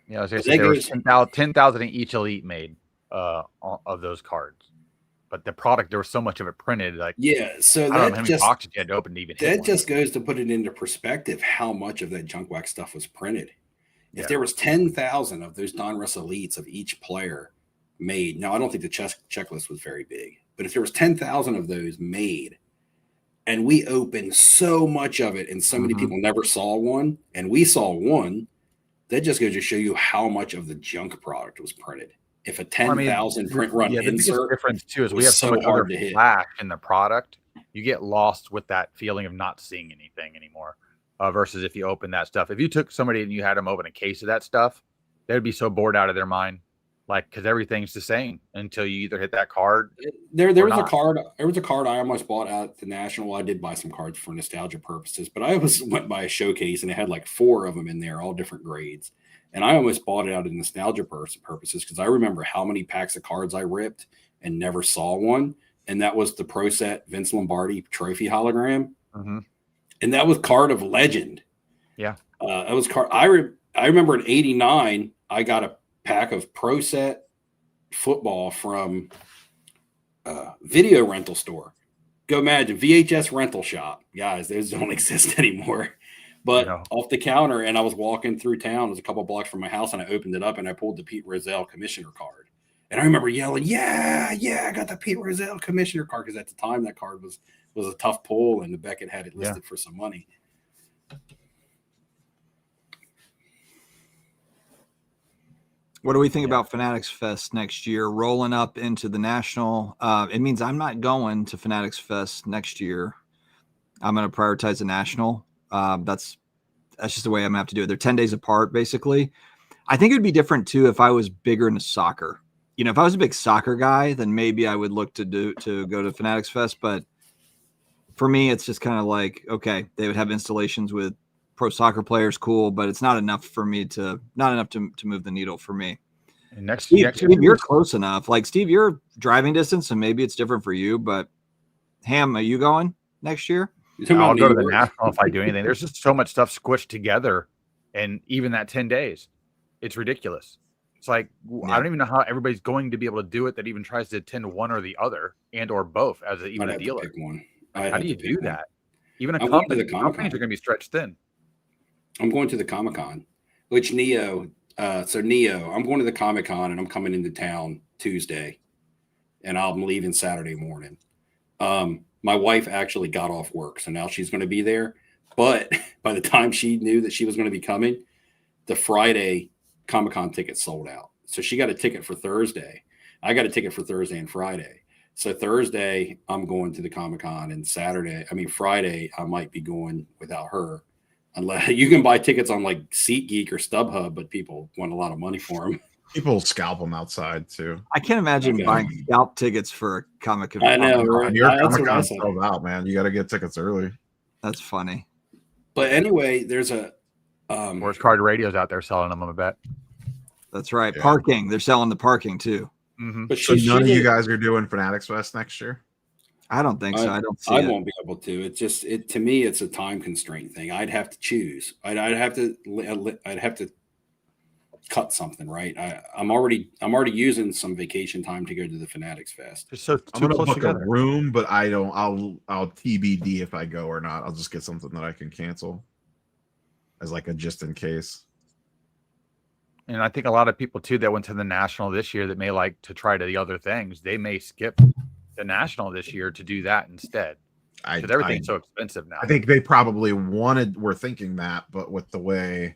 Yeah, I was gonna say there was 10,000 in each Elite made of those cards. But the product, there was so much of it printed. Like, yeah, so I don't know how many boxes you had to open to even hit that one. just goes to put it into perspective how much of that junk wax stuff was printed. If Yeah. there was 10,000 of those Donruss Elites of each player made, now I don't think the checklist was very big, but if there was 10,000 of those made, and we opened so much of it, and so many people never saw one, and we saw one, that just goes to show you how much of the junk product was printed. If a 10,000 print run the biggest insert difference too is we have so so much hard other to hit. flash in the product, you get lost with that feeling of not seeing anything anymore. Versus if you open that stuff, if you took somebody and you had them open a case of that stuff, they'd be so bored out of their mind, like because everything's the same until you either hit that card. There was a card. There was a card I almost bought at the National. I did buy some cards for nostalgia purposes, but I almost went by a showcase and it had like 4 of them in there, all different grades. And I almost bought it out of nostalgia purposes because I remember how many packs of cards I ripped and never saw one. And that was the Pro Set Vince Lombardi trophy hologram. And that was card of legend. Yeah. That was card. I remember in '89, I got a pack of Pro Set football from video rental store. Go imagine VHS rental shop. Guys, those don't exist anymore. But off the counter, and I was walking through town. It was a couple blocks from my house, and I opened it up, and I pulled the Pete Rozelle commissioner card. And I remember yelling, yeah, I got the Pete Rozelle commissioner card, because at the time that card was a tough pull, and the Beckett had it listed for some money. What do we think about Fanatics Fest next year, rolling up into the National? It means I'm not going to Fanatics Fest next year. I'm going to prioritize the National. That's just the way I'm going to have to do it. They're 10 days apart, basically. I think it would be different, too, if I was bigger into soccer. You know, if I was a big soccer guy, then maybe I would look to go to Fanatics Fest. But for me, it's just kind of like, okay, they would have installations with pro soccer players, cool, but it's not enough for me to move the needle for me. And next Steve, year, you're close enough. Like, Steve, you're driving distance, and maybe it's different for you. But Ham, are you going next year? I'll go to the National if I do anything. There's just so much stuff squished together, and even that 10 days, it's ridiculous. It's like I don't even know how everybody's going to be able to do it that even tries to attend one or the other and or both as even a dealer. How do you do that? Even a company, companies are going to be stretched thin. I'm going to the Comic-Con, which Neo, I'm going to the Comic-Con, and I'm coming into town Tuesday, and I'm leaving Saturday morning. My wife actually got off work, so now she's going to be there. But by the time she knew that she was going to be coming, the Friday Comic-Con tickets sold out. So she got a ticket for Thursday. I got a ticket for Thursday and Friday. So Thursday, I'm going to the Comic-Con, and Friday, I might be going without her. Unless you can buy tickets on like SeatGeek or StubHub, but people want a lot of money for them. People scalp them outside too. I can't imagine buying scalp tickets for a Comic-Con. I know, right? Your Comic-Con sold out, man. You got to get tickets early. That's funny. But anyway, there's a Worst Card Radio's out there selling them, I bet. That's right. Yeah. Parking. They're selling the parking too. But so none of you guys are doing Fanatics Fest next year? I don't think so. I don't see I won't be able to. It's just to me, it's a time constraint thing. I'd have to choose. I'd have to cut something, right? I'm already using some vacation time to go to the Fanatics Fest. So I'm gonna book a room, but I'll TBD if I go or not. I'll just get something that I can cancel as like a just in case. And I think a lot of people too that went to the National this year that may like to try the other things, they may skip the National this year to do that instead. Because everything's so expensive now. I think they probably were thinking that, but with the way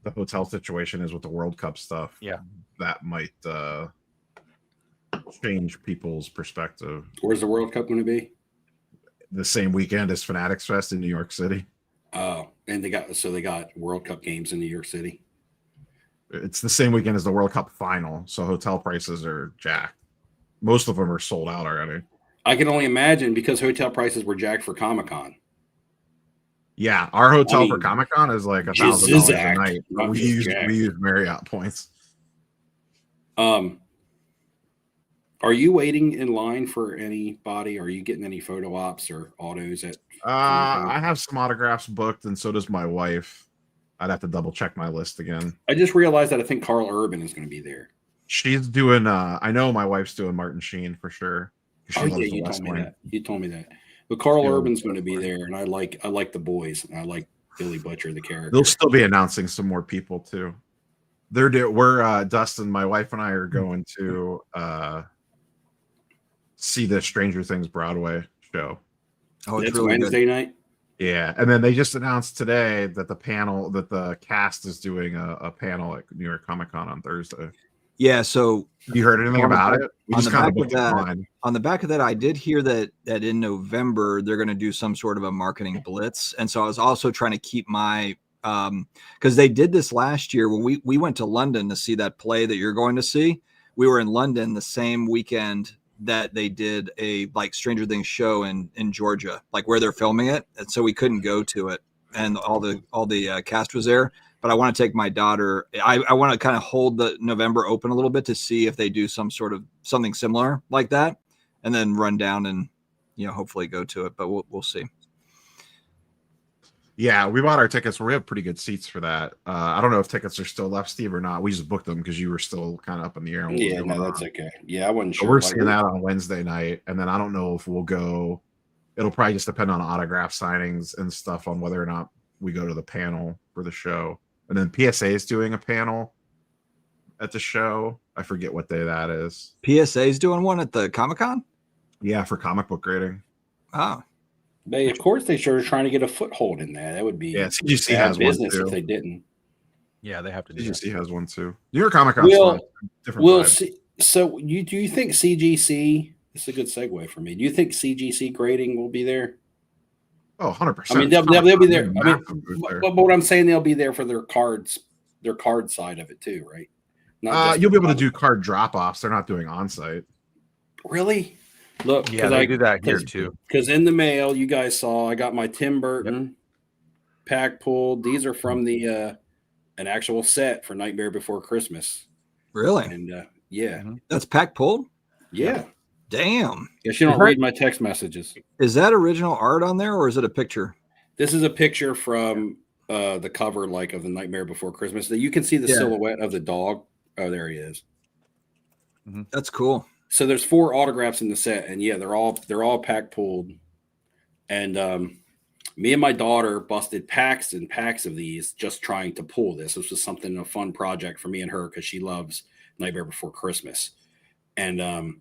the hotel situation is with the World Cup stuff, that might change people's perspective. Where's the World Cup going to be? The same weekend as Fanatics Fest in New York City. Oh, and they got World Cup games in New York City. It's the same weekend as the World Cup final, so hotel prices are jacked. Most of them are sold out already. I can only imagine because hotel prices were jacked for Comic-Con. Yeah, our hotel for Comic-Con is like $1,000 a night. We use Marriott points. Are you waiting in line for anybody? Are you getting any photo ops or autos at? I have some autographs booked, and so does my wife. I'd have to double check my list again. I just realized that I think Carl Urban is going to be there. She's doing. I know my wife's doing Martin Sheen for sure. Oh yeah, you told me that. You told me that. But Carl Urban's going to be there, and I like the boys, and I like Billy Butcher, the character. They'll still be announcing some more people too. We're Dustin, my wife, and I are going to see the Stranger Things Broadway show. Oh, it's really Wednesday night. Yeah, and then they just announced today that the cast is doing a panel at New York Comic Con on Thursday. Yeah, so you heard anything about it? On the back of that, I did hear that in November they're going to do some sort of a marketing blitz, and so I was also trying to keep my because they did this last year when we went to London to see that play that you're going to see. We were in London the same weekend that they did a like Stranger Things show in Georgia, like where they're filming it, and so we couldn't go to it, and all the cast was there. But I want to take my daughter. I want to kind of hold the November open a little bit to see if they do something similar like that, and then run down and hopefully go to it. But we'll see. Yeah, we bought our tickets. We have pretty good seats for that. I don't know if tickets are still left, Steve, or not. We just booked them because you were still kind of up in the air. Yeah, no, that's okay. Yeah, I wasn't sure. We're seeing that on Wednesday night, and then I don't know if we'll go. It'll probably just depend on autograph signings and stuff on whether or not we go to the panel for the show. And then PSA is doing a panel at the show. I forget what day that is. PSA is doing one at the Comic-Con? Yeah, for comic book grading. Oh. Of course, they sure are trying to get a foothold in that. That would be CGC has business one too. If they didn't. Yeah, they have to do CGC that. has one too. New York Comic Con. We'll see. So do you think CGC? This is a good segue for me. Do you think CGC grading will be there? Oh, 100%. I mean, they'll be there. I mean, but what I'm saying, they'll be there for their card side of it too, right? You'll be able to do card drop-offs. They're not doing on-site. Really? Look, yeah, they do that here too. Because in the mail, you guys saw, I got my Tim Burton pack pulled. These are from the an actual set for Nightmare Before Christmas. Really? And that's pack pulled. Yeah. Damn. Yeah, she don't read my text messages. Is that original art on there, or is it a picture? This is a picture from the cover, like of the Nightmare Before Christmas. That you can see the silhouette of the dog. Oh, there he is. Mm-hmm. That's cool. So there's 4 autographs in the set, and they're all pack pulled. And me and my daughter busted packs and packs of these just trying to pull this. This was a fun project for me and her because she loves Nightmare Before Christmas. And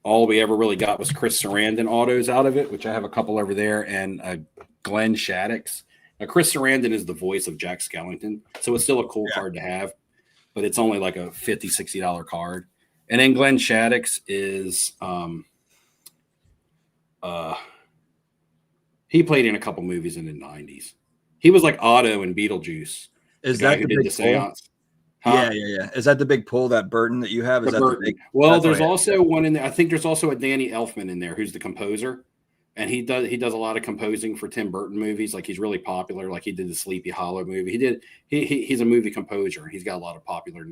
all we ever really got was Chris Sarandon autos out of it, which I have a couple over there, and Glenn Shaddix. Now, Chris Sarandon is the voice of Jack Skellington, so it's still a cool card to have, but it's only like a $50, $60 card. And then Glenn Shaddix is he played in a couple movies in the 90s. He was like Otto in Beetlejuice. Is that the big seance? Huh? Yeah. Is that the big pull, that Burton that you have? Is that the big? Well, there's also one in there. I think there's also a Danny Elfman in there who's the composer. And he does a lot of composing for Tim Burton movies. Like he's really popular. Like he did the Sleepy Hollow movie. He's a movie composer. He's got a lot of popular.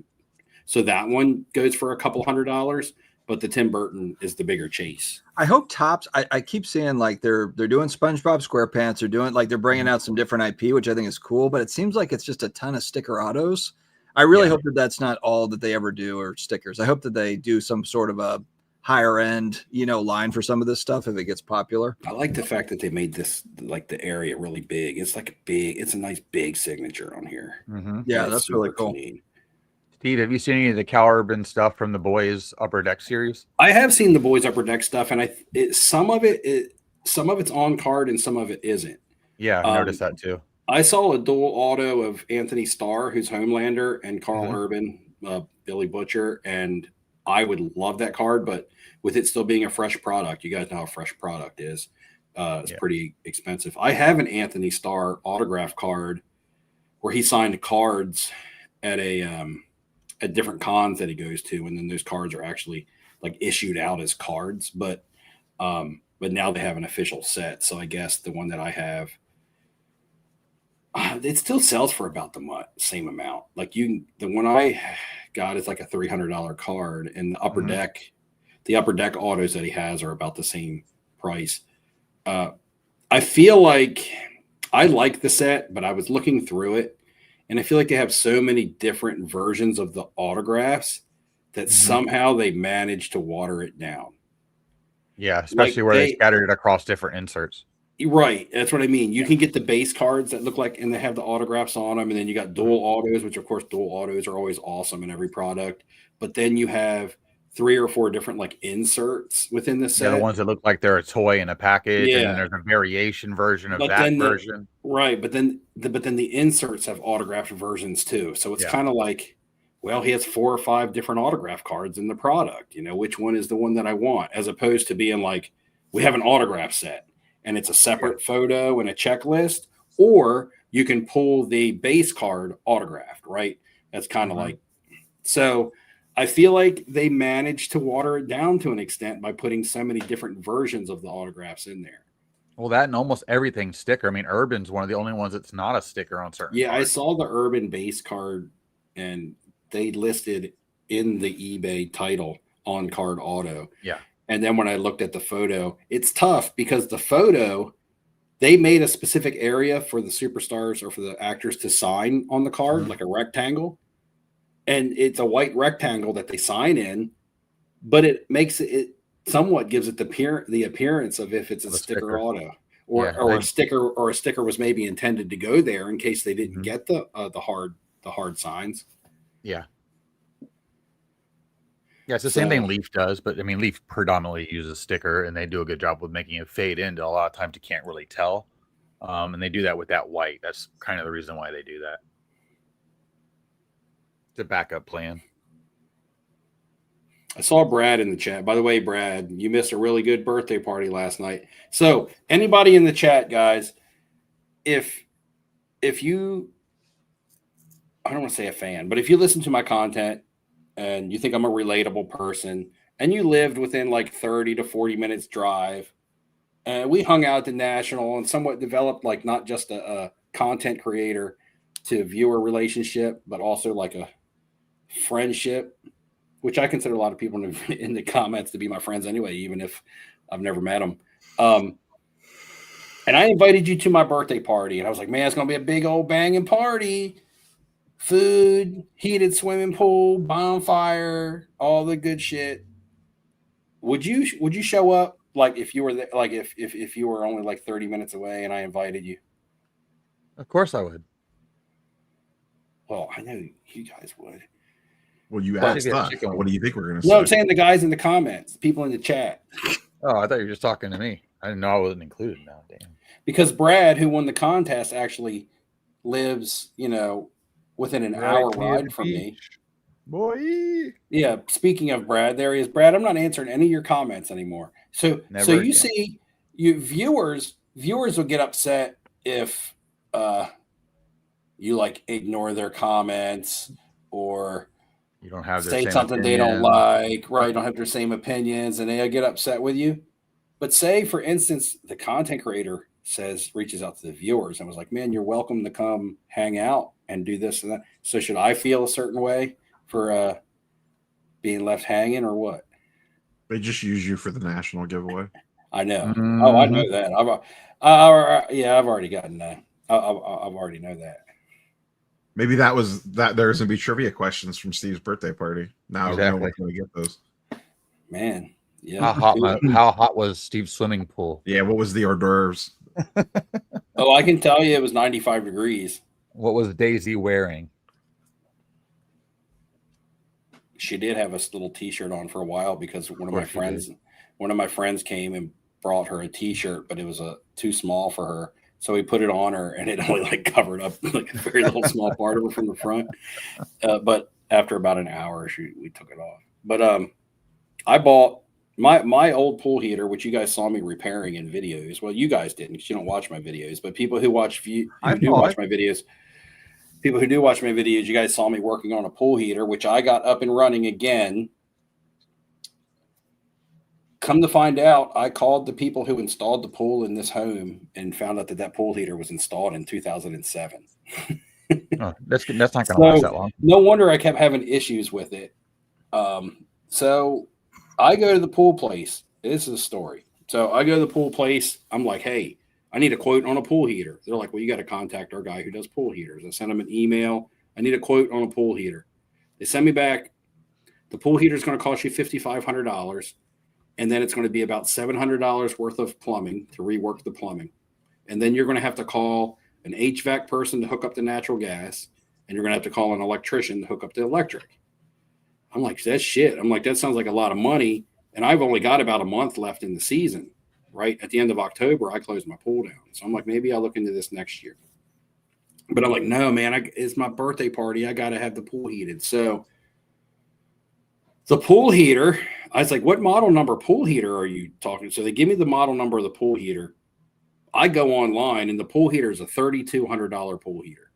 So that one goes for a couple $100, but the Tim Burton is the bigger chase. I hope Topps. I keep seeing like they're doing SpongeBob SquarePants. They're bringing out some different IP, which I think is cool. But it seems like it's just a ton of sticker autos. I really hope that that's not all that they ever do or stickers. I hope that they do some sort of a higher end, line for some of this stuff if it gets popular. I like the fact that they made this like the area really big. It's like it's a nice big signature on here. Mm-hmm. Yeah, that's really cool. Clean. Steve, have you seen any of the Cal Urban stuff from the boys Upper Deck series? I have seen the boys Upper Deck stuff, and some of it's on card and some of it isn't. Yeah, I noticed that too. I saw a dual auto of Anthony Starr, who's Homelander, and Carl Urban, Billy Butcher, and I would love that card, but with it still being a fresh product, you guys know how fresh product is. It's pretty expensive. I have an Anthony Starr autograph card where he signed cards at at different cons that he goes to, and then those cards are actually like issued out as cards, but now they have an official set. So I guess the one that I have, it still sells for about the same amount. Like the one I got is like a $300 card, and the upper deck autos that he has are about the same price. I feel like I like the set, but I was looking through it, and I feel like they have so many different versions of the autographs that somehow they manage to water it down. Yeah, especially where they scattered it across different inserts. Right. That's what I mean. You can get the base cards that look like, and they have the autographs on them. And then you got dual autos, which of course dual autos are always awesome in every product. But then you have 3 or 4 different like inserts within the set. Yeah, the ones that look like they're a toy in a package. Yeah. And then there's a variation version of version. Right. But then the inserts have autographed versions too. So it's kind of like, well, he has 4 or 5 different autograph cards in the product. You know, which one is the one that I want, as opposed to being like, we have an autograph set and it's a separate photo and a checklist, or you can pull the base card autographed, right? That's kind of like, so I feel like they managed to water it down to an extent by putting so many different versions of the autographs in there. Well, that and almost everything sticker. I mean, Urban's one of the only ones that's not a sticker on certain cards. I saw the Urban base card, and they listed in the eBay title on card auto. Yeah. And then when I looked at the photo, it's tough because the photo, they made a specific area for the superstars or for the actors to sign on the card, like a rectangle. And it's a white rectangle that they sign in, but it makes it somewhat gives it the appearance of if it's a sticker auto or a sticker was maybe intended to go there in case they didn't get the hard signs. Yeah. Yeah, it's the same thing Leaf does, but I mean, Leaf predominantly uses sticker, and they do a good job with making it fade in. A lot of times you can't really tell, and they do that with that white. That's kind of the reason why they do that. It's a backup plan. I saw Brad in the chat. By the way, Brad, you missed a really good birthday party last night. So anybody in the chat, guys, if you, I don't want to say a fan, but if you listen to my content and you think I'm a relatable person and you lived within like 30 to 40 minutes drive, and we hung out at the National and somewhat developed like not just a content creator to viewer relationship, but also like a friendship, which I consider a lot of people in the comments to be my friends anyway, even if I've never met them. And I invited you to my birthday party, and I was like, man, it's going to be a big old banging party. Food, heated swimming pool, bonfire, all the good shit. Would you show up like if you were there, like if you were only like 30 minutes away and I invited you? Of course I would. Well, I know you guys would. Well, you asked us. What do you think we're going to say? No, I'm saying the guys in the comments, people in the chat. Oh, I thought you were just talking to me. I didn't know I wasn't included now. Damn. Because Brad, who won the contest, actually lives, within an hour ride from me. Boy. Yeah. Speaking of Brad, there he is. Brad, I'm not answering any of your comments anymore. So you see, viewers will get upset if you like ignore their comments or you don't have say something they don't like, right? You don't have their same opinions, and they'll get upset with you. But say, for instance, the content creator reaches out to the viewers and was like, man, you're welcome to come hang out and do this and that. So should I feel a certain way for being left hanging or what? They just use you for the national giveaway. I know. Mm-hmm. Oh, I know that. I've already gotten that. I've already know that. Maybe that was that. There's going to be trivia questions from Steve's birthday party. Now exactly. No one's going to get those. Man. Yeah. How hot was Steve's swimming pool? Yeah. What was the hors d'oeuvres? Oh, I can tell you it was 95 degrees. What was Daisy wearing? she did have a little T-shirt on for a while because one of my friends came and brought her a T-shirt, but it was too small for her. So we put it on her, and it only like covered up like a very little small part of her from the front. But after about an hour, we took it off. But I bought my old pool heater, which you guys saw me repairing in videos. Well, you guys didn't because you don't watch my videos. But people who watch my videos. People who do watch my videos, you guys saw me working on a pool heater, which I got up and running again. Come to find out, I called the people who installed the pool in this home and found out that pool heater was installed in 2007. Oh, that's not going to last that long. No wonder I kept having issues with it. So I go to the pool place. This is a story. So I go to the pool place. I'm like, hey, I need a quote on a pool heater. They're like, well, you got to contact our guy who does pool heaters. I sent them an email. I need a quote on a pool heater. They send me back. The pool heater is going to cost you $5,500. And then it's going to be about $700 worth of plumbing to rework the plumbing. And then you're going to have to call an HVAC person to hook up the natural gas. And you're going to have to call an electrician to hook up the electric. I'm like, that's shit. I'm like, that sounds like a lot of money. And I've only got about a month left in the season. Right at the end of October, I closed my pool down. So I'm like, maybe I'll look into this next year. But I'm like, no, man, it's my birthday party. I got to have the pool heated. So the pool heater, I was like, what model number pool heater are you talking? So they give me the model number of the pool heater. I go online, and the pool heater is a $3,200 pool heater.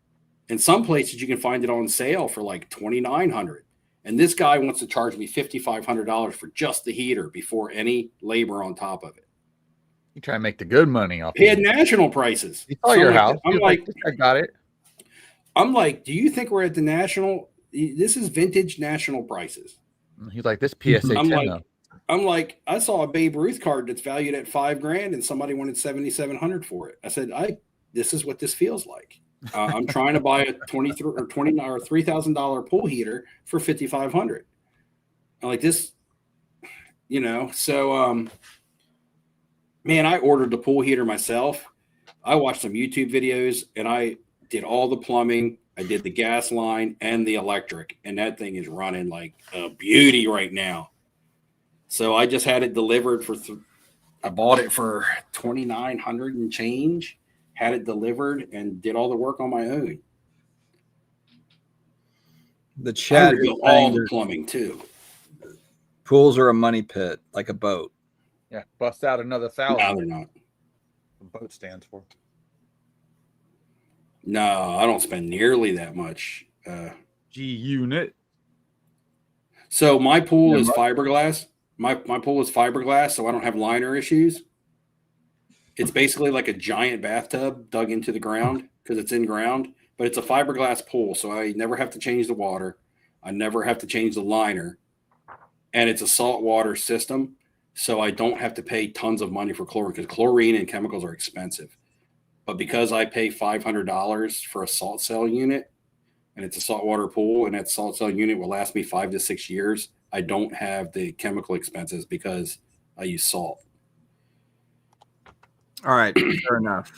In some places, you can find it on sale for like $2,900. And this guy wants to charge me $5,500 for just the heater before any labor on top of it. You try to make the good money off. He had national prices. He saw your house. I'm like, I got it. I'm like, do you think we're at the national? This is vintage national prices. He's like, this PSA 10. I'm like, I saw a Babe Ruth card that's valued at $5,000 and somebody wanted $7,700 for it. I said, this is what this feels like. I'm trying to buy a $3,000 pool heater for $5,500. I'm like this, so, man, I ordered the pool heater myself. I watched some YouTube videos and I did all the plumbing. I did the gas line and the electric, and that thing is running like a beauty right now. So I just had it delivered I bought it for $2,900 and change, had it delivered, and did all the work on my own. The chat I did all the plumbing too. Pools are a money pit, like a boat. Yeah, bust out another 1,000. No, they're not. The boat stands for. No, I don't spend nearly that much. G unit. So my pool is fiberglass. My pool is fiberglass, so I don't have liner issues. It's basically like a giant bathtub dug into the ground because it's in ground, but it's a fiberglass pool, so I never have to change the water. I never have to change the liner, and it's a saltwater system. So I don't have to pay tons of money for chlorine because chlorine and chemicals are expensive. But because I pay $500 for a salt cell unit, and it's a saltwater pool, and that salt cell unit will last me 5 to 6 years, I don't have the chemical expenses because I use salt. All right, fair enough.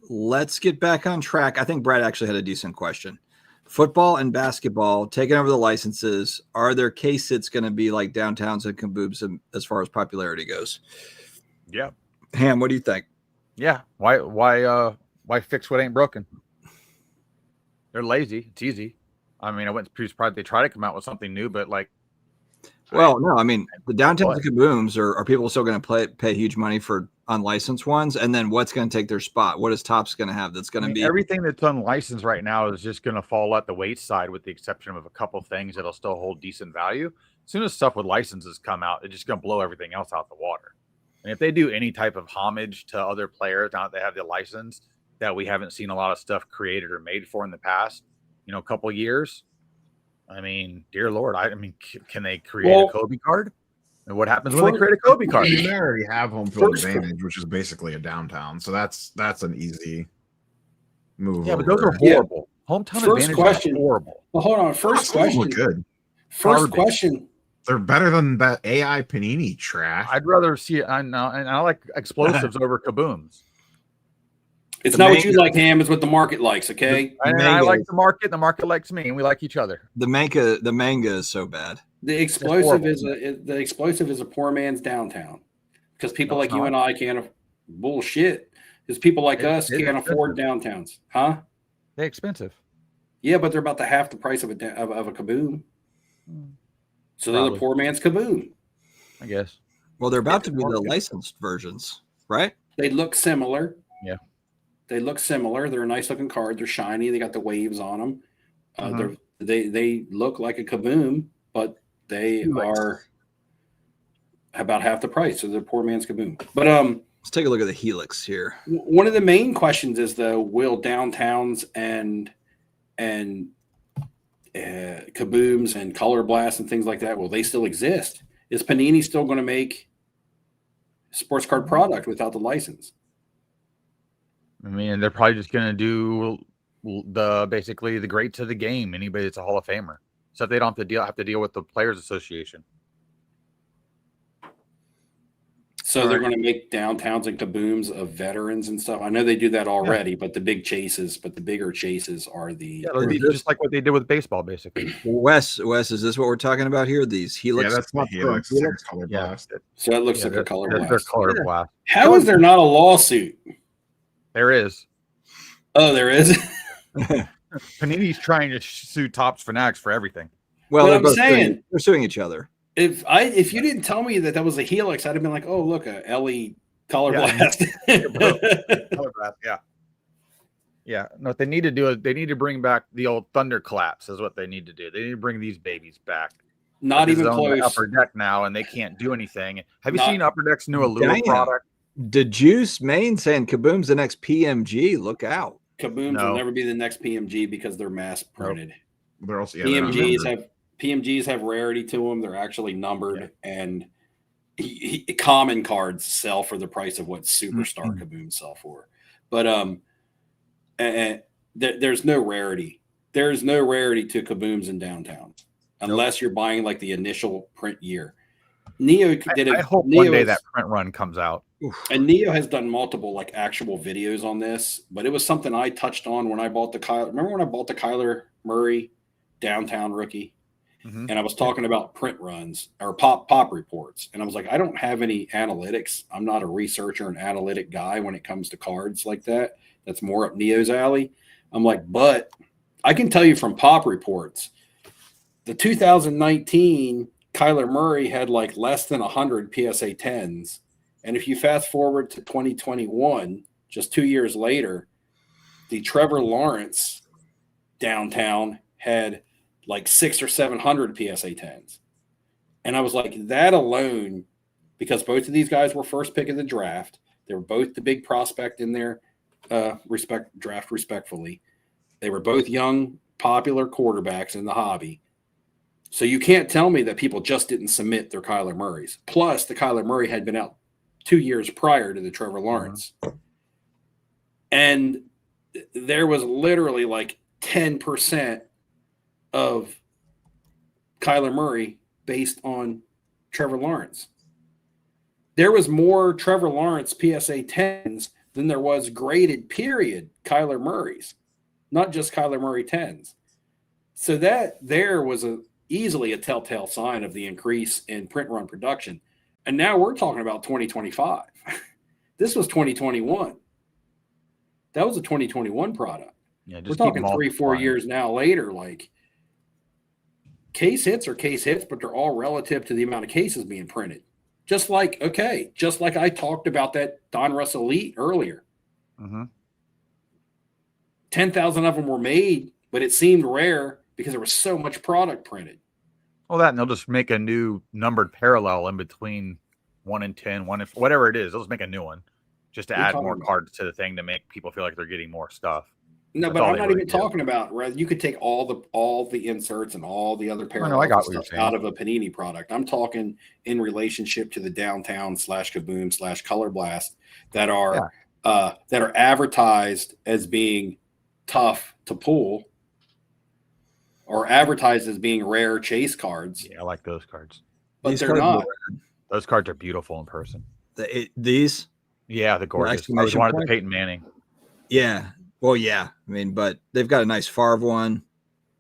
Let's get back on track. I think Brad actually had a decent question. Football and basketball taking over the licenses. Are there K-Sits going to be like downtowns and kaboobs as far as popularity goes? Yeah. Ham, what do you think? Yeah. Why fix what ain't broken? They're lazy. It's easy. I mean, I wouldn't be surprised they try to come out with something new, but like. Well, no, I mean, the downtowns and kabooms are people still going to pay huge money for unlicensed ones? And then what's going to take their spot? What is Topps going to have that's going to be? Everything that's unlicensed right now is just going to fall at the wayside with the exception of a couple things that'll still hold decent value. As soon as stuff with licenses come out, it's just going to blow everything else out the water. And if they do any type of homage to other players now that they have the license that we haven't seen a lot of stuff created or made for in the past, a couple of years, I mean, dear Lord, can they create a Kobe card? And what happens when they create a Kobe card? They already have home field advantage, which is basically a downtown. So that's an easy move. Yeah, but those are horrible. Yeah. Hometown advantage is horrible. Well, hold on. First question. Good. First question. They're better than that AI Panini trash. I'd rather see it. I like explosives over kabooms. It's The not what you manga- like, Ham. It's what the market likes. Okay. And I manga- like the market. The market likes me, and we like each other. The manga is so bad. The explosive horrible. the explosive is a poor man's downtown, because people No, like it's you not. and I can't. Bullshit. Because people like us It's can't afford downtowns, huh? They're expensive. Yeah, but they're about the half the price of a kaboom. So they're the Probably. poor man's kaboom. I guess. Well, they're about to be the licensed versions, right? They look similar. Yeah. They look similar. They're a nice looking card. They're shiny. They got the waves on them. They look like a kaboom, but they are about half the price. So they're poor man's kaboom. But let's take a look at the Helix here. One of the main questions is, though, will downtowns and kabooms and color blasts and things like that, will they still exist? Is Panini still going to make a sports card product without the license? I mean, they're probably just going to do basically the greats of the game. Anybody that's a Hall of Famer, so they don't have to deal with the Players Association. So they're going to make downtowns and kabooms of veterans and stuff. I know they do that already, but the bigger chases are the just like what they did with baseball, basically. Wes, is this what we're talking about here? These Helix? Yeah, that's the Helix. It's color blast. So it looks like a color blast. Their color blast. How is there not a lawsuit? There is. Oh, there is. Panini's trying to sue Topps Fanatics for everything. Well, But I'm saying they're suing each other. If you didn't tell me that was a Helix, I'd have been like, oh, look, a LE color blast. Color blast, yeah. Yeah. No, what they need to do is they need to bring back the old thunderclaps is what they need to do. They need to bring these babies back. Not even close. Upper Deck now, and they can't do anything. Have you Not- seen Upper Deck's new Allure product? DeJuice Main saying Kaboom's the next PMG. Look out. Kabooms will never be the next PMG because they're mass printed. They're also PMGs have rarity to them. They're actually numbered, and common cards sell for the price of what superstar kabooms sell for. But there's no rarity. There's no rarity to kabooms in downtowns unless you're buying like the initial print year. Neo did it. I hope one day that print run comes out. And Neo has done multiple like actual videos on this, but it was something I touched on when I bought the Kyler. Remember when I bought the Kyler Murray downtown rookie? And I was talking about print runs or pop reports. And I was like, I don't have any analytics. I'm not a researcher and analytic guy when it comes to cards like that. That's more up Neo's alley. I'm like, but I can tell you from pop reports, the 2019 Kyler Murray had like less than 100 PSA 10s. And if you fast forward to 2021, just 2 years later, the Trevor Lawrence downtown had like 600 or 700 PSA 10s. And I was like, that alone, because both of these guys were first pick of the draft. They were both the big prospect in their draft respectfully. They were both young, popular quarterbacks in the hobby. So you can't tell me that people just didn't submit their Kyler Murrays. Plus, the Kyler Murray had been out 2 years prior to the Trevor Lawrence. And there was literally like 10% of Kyler Murray based on Trevor Lawrence. There was more Trevor Lawrence PSA 10s than there was graded period Kyler Murrays, not just Kyler Murray 10s. So that there was easily a telltale sign of the increase in print run production. And now we're talking about 2025. This was 2021. That was a 2021 product. Yeah, we're talking 3-4 years now later. Like, case hits are case hits, but they're all relative to the amount of cases being printed. Just like I talked about that Donruss Elite earlier. 10,000 of them were made, but it seemed rare because there was so much product printed. Well, and they'll just make a new numbered parallel in between 1 and 10, whatever it is. They'll just make a new one just to add more cards to the thing to make people feel like they're getting more stuff. No, but I'm not even talking about. You could take all the inserts and all the other parallels stuff out of a Panini product. I'm talking in relationship to the downtown / kaboom / color blast that are advertised as being tough to pull or advertised as being rare chase cards. Yeah, I like those cards, but they're not. Those cards are beautiful in person. These, yeah, the gorgeous. I always wanted the Peyton Manning. Yeah. Well, yeah. I mean, but they've got a nice Favre one.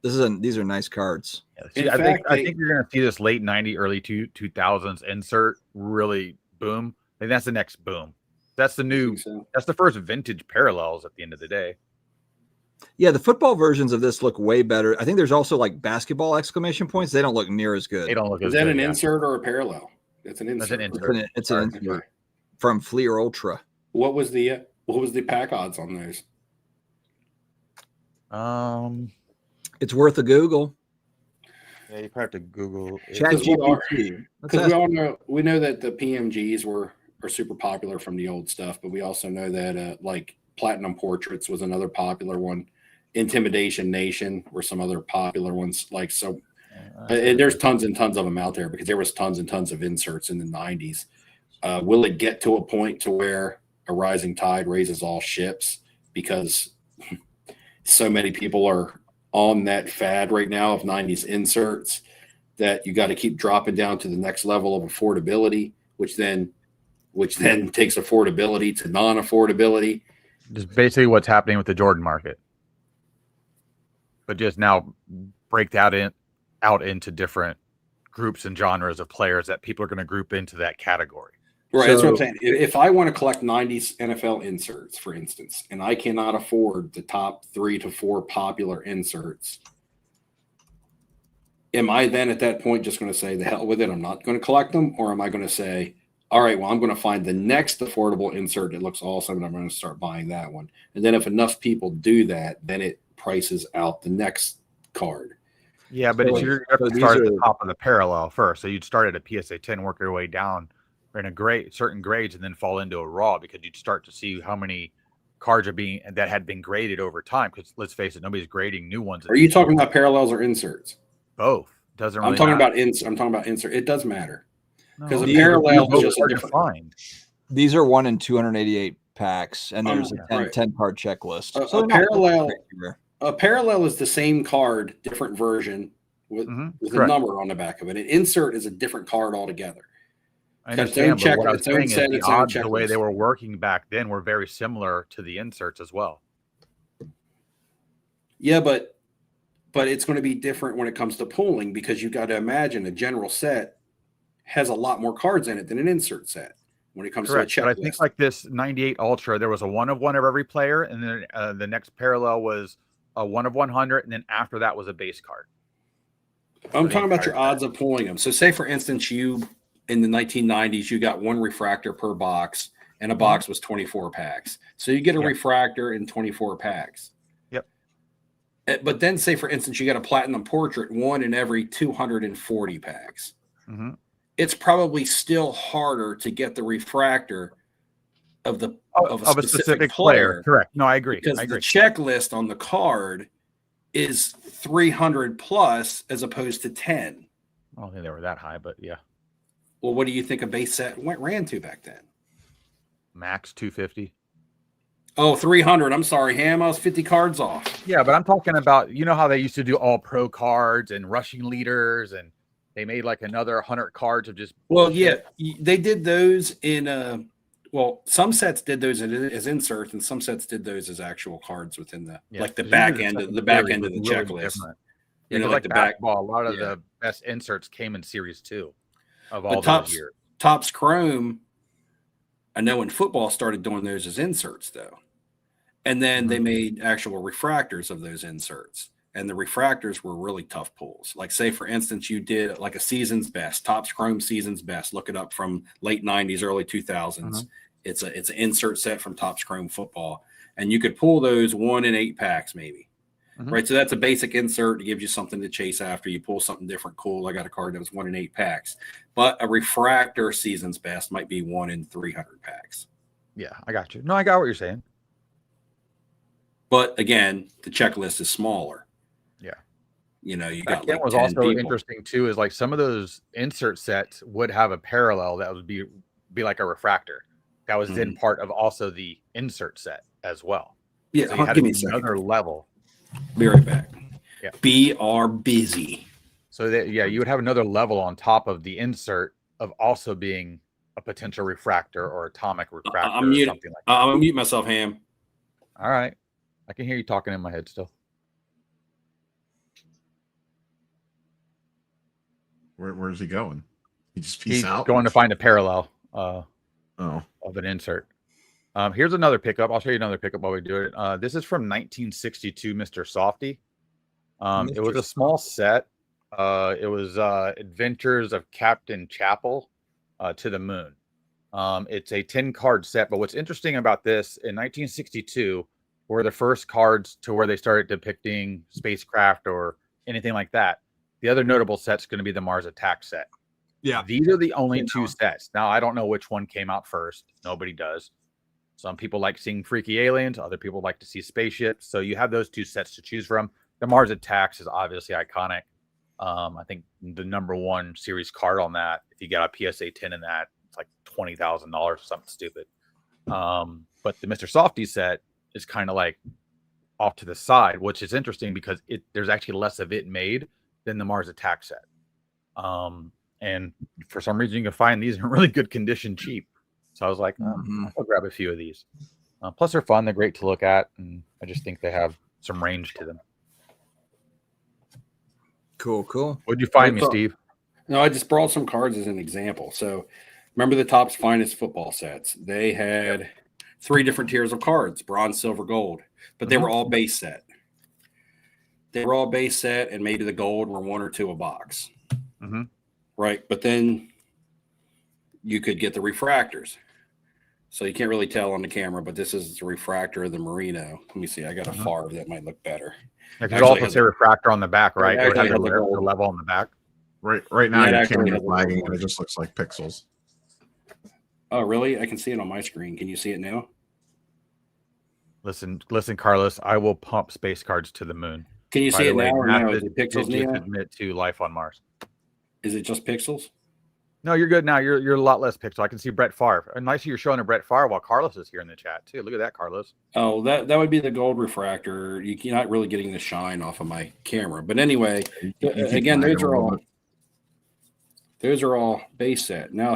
These are nice cards. Yeah, I think you're going to see this late 90s, early 2000s insert really boom. I think that's the next boom. That's the new. So. That's the first vintage parallels at the end of the day. Yeah, the football versions of this look way better. I think there's also like basketball exclamation points. They don't look near as good. They don't look as good. Is that an insert or a parallel? It's an insert. It's an insert from Fleer Ultra. What was the pack odds on those? It's worth a Google. Yeah, you probably have to Google ChatGPT. Because we know that the PMGs are super popular from the old stuff, but we also know that like Platinum Portraits was another popular one. Intimidation Nation were some other popular ones. Like so, there's tons and tons of them out there because there was tons and tons of inserts in the 90s. Will it get to a point to where a rising tide raises all ships because so many people are on that fad right now of 90s inserts that you got to keep dropping down to the next level of affordability, which then takes affordability to non-affordability. Just basically what's happening with the Jordan market, but just now break that out into different groups and genres of players that people are going to group into that category. Right, that's what I'm saying. If I want to collect 90s NFL inserts, for instance, and I cannot afford the top 3 to 4 popular inserts, am I then at that point just going to say, the hell with it, I'm not going to collect them? Or am I going to say, all right, well, I'm going to find the next affordable insert that looks awesome, and I'm going to start buying that one. And then if enough people do that, then it prices out the next card. Yeah, but you're going to start at the top of the parallel first. So you'd start at a PSA 10, work your way down in a certain grades, and then fall into a raw because you'd start to see how many cards that had been graded over time. Because let's face it, nobody's grading new ones. Are you talking about parallels or inserts? Both. Doesn't really I'm talking matter. I'm talking about insert. It does matter because the parallel is just a different. Find. These are 1 in 288 packs, and there's a 10 card checklist. So a parallel is the same card, different version with a number on the back of it. An insert is a different card altogether. I understand, but what I was saying is the odds, the way they were working back then, were very similar to the inserts as well. Yeah, but it's going to be different when it comes to pooling because you've got to imagine a general set has a lot more cards in it than an insert set when it comes to a checklist. But I think like this 98 Ultra, there was a 1 of 1 of every player, and then the next parallel was a 1 of 100, and then after that was a base card. I'm talking about your odds of pulling them. So say, for instance, you in the 1990s, you got 1 refractor per box, and a box was 24 packs. So you get a refractor in 24 packs. Yep. But then say, for instance, you got a Platinum Portrait, 1 in every 240 packs. Mm-hmm. It's probably still harder to get the refractor of a specific player. Correct. No, I agree. Because the checklist on the card is 300 plus as opposed to 10. I don't think they were that high, but yeah. Well, what do you think a base set ran to back then? Max 250. Oh, 300. I'm sorry, Ham. I was 50 cards off. Yeah, but I'm talking about, you know how they used to do all pro cards and rushing leaders, and they made like another 100 cards of just. Well, yeah, they did those in some sets did those as inserts, and some sets did those as actual cards within the back end of the checklist. Yeah, like the basketball, a lot of the best inserts came in Series 2 of all those years. Topps Chrome, I know in football started doing those as inserts though, and then they made actual refractors of those inserts, and the refractors were really tough pulls. Like say for instance, you did like a season's best, Topps Chrome season's best. Look it up from late 90s, early 2000s. It's an insert set from Topps Chrome football, and you could pull those 1 in 8 packs maybe. Right, so that's a basic insert. It gives you something to chase after. You pull something different, cool. I got a card that was 1 in 8 packs, but a refractor season's best might be 1 in 300 packs. Yeah, I got you. No, I got what you're saying. But again, the checklist is smaller. Yeah, you got. Like was also interesting too. Is like some of those insert sets would have a parallel that would be like a refractor. That was then part of also the insert set as well. Yeah, so you had give me another level. Be right back. Yeah. We are busy. So you would have another level on top of the insert of also being a potential refractor or atomic refractor or something like that. I'm gonna mute myself, Ham. All right. I can hear you talking in my head still. Where's he going? He just He's out. going to find a parallel of an insert. Here's another pickup. I'll show you another pickup while we do it. This is from 1962, Mr. Softy. It was a small set. It was Adventures of Captain Chapel to the Moon. It's a 10-card set, but what's interesting about this, in 1962, were the first cards to where they started depicting spacecraft or anything like that. The other notable set's going to be the Mars Attack set. Yeah. These are the only two sets. Now, I don't know which one came out first. Nobody does. Some people like seeing freaky aliens. Other people like to see spaceships. So you have those two sets to choose from. The Mars Attacks is obviously iconic. I think the #1 series card on that, if you got a PSA 10 in that, it's like $20,000 or something stupid. But the Mr. Softy set is kind of like off to the side, which is interesting because there's actually less of it made than the Mars Attack set. And for some reason, you can find these in really good condition cheap. So I was like, I'll grab a few of these. Plus, they're fun. They're great to look at. And I just think they have some range to them. Cool. What'd you find me, Steve? No, I just brought some cards as an example. So remember the Topps Finest football sets? They had 3 different tiers of cards, bronze, silver, gold. But they were all base set. They were all base set, and maybe the gold were 1 or 2 a box. Right. But then you could get the refractors. So you can't really tell on the camera, but this is the refractor of the Merino. Let me see. I got a Favre that might look better. It also say refractor on the back, right? It has the level on the back. Right now, your camera's lagging, and it just looks like pixels. Oh, really? I can see it on my screen. Can you see it now? Listen, Carlos. I will pump space cards to the moon. Can you see it now or no? Is it pixels now? Admit to life on Mars. Is it just pixels? No, you're good now. You're a lot less pixel. I can see Brett Favre. And nice you're showing a Brett Favre while Carlos is here in the chat too. Look at that, Carlos. Oh, that would be the gold refractor. You're not really getting the shine off of my camera. But anyway, again, those are all base set. Now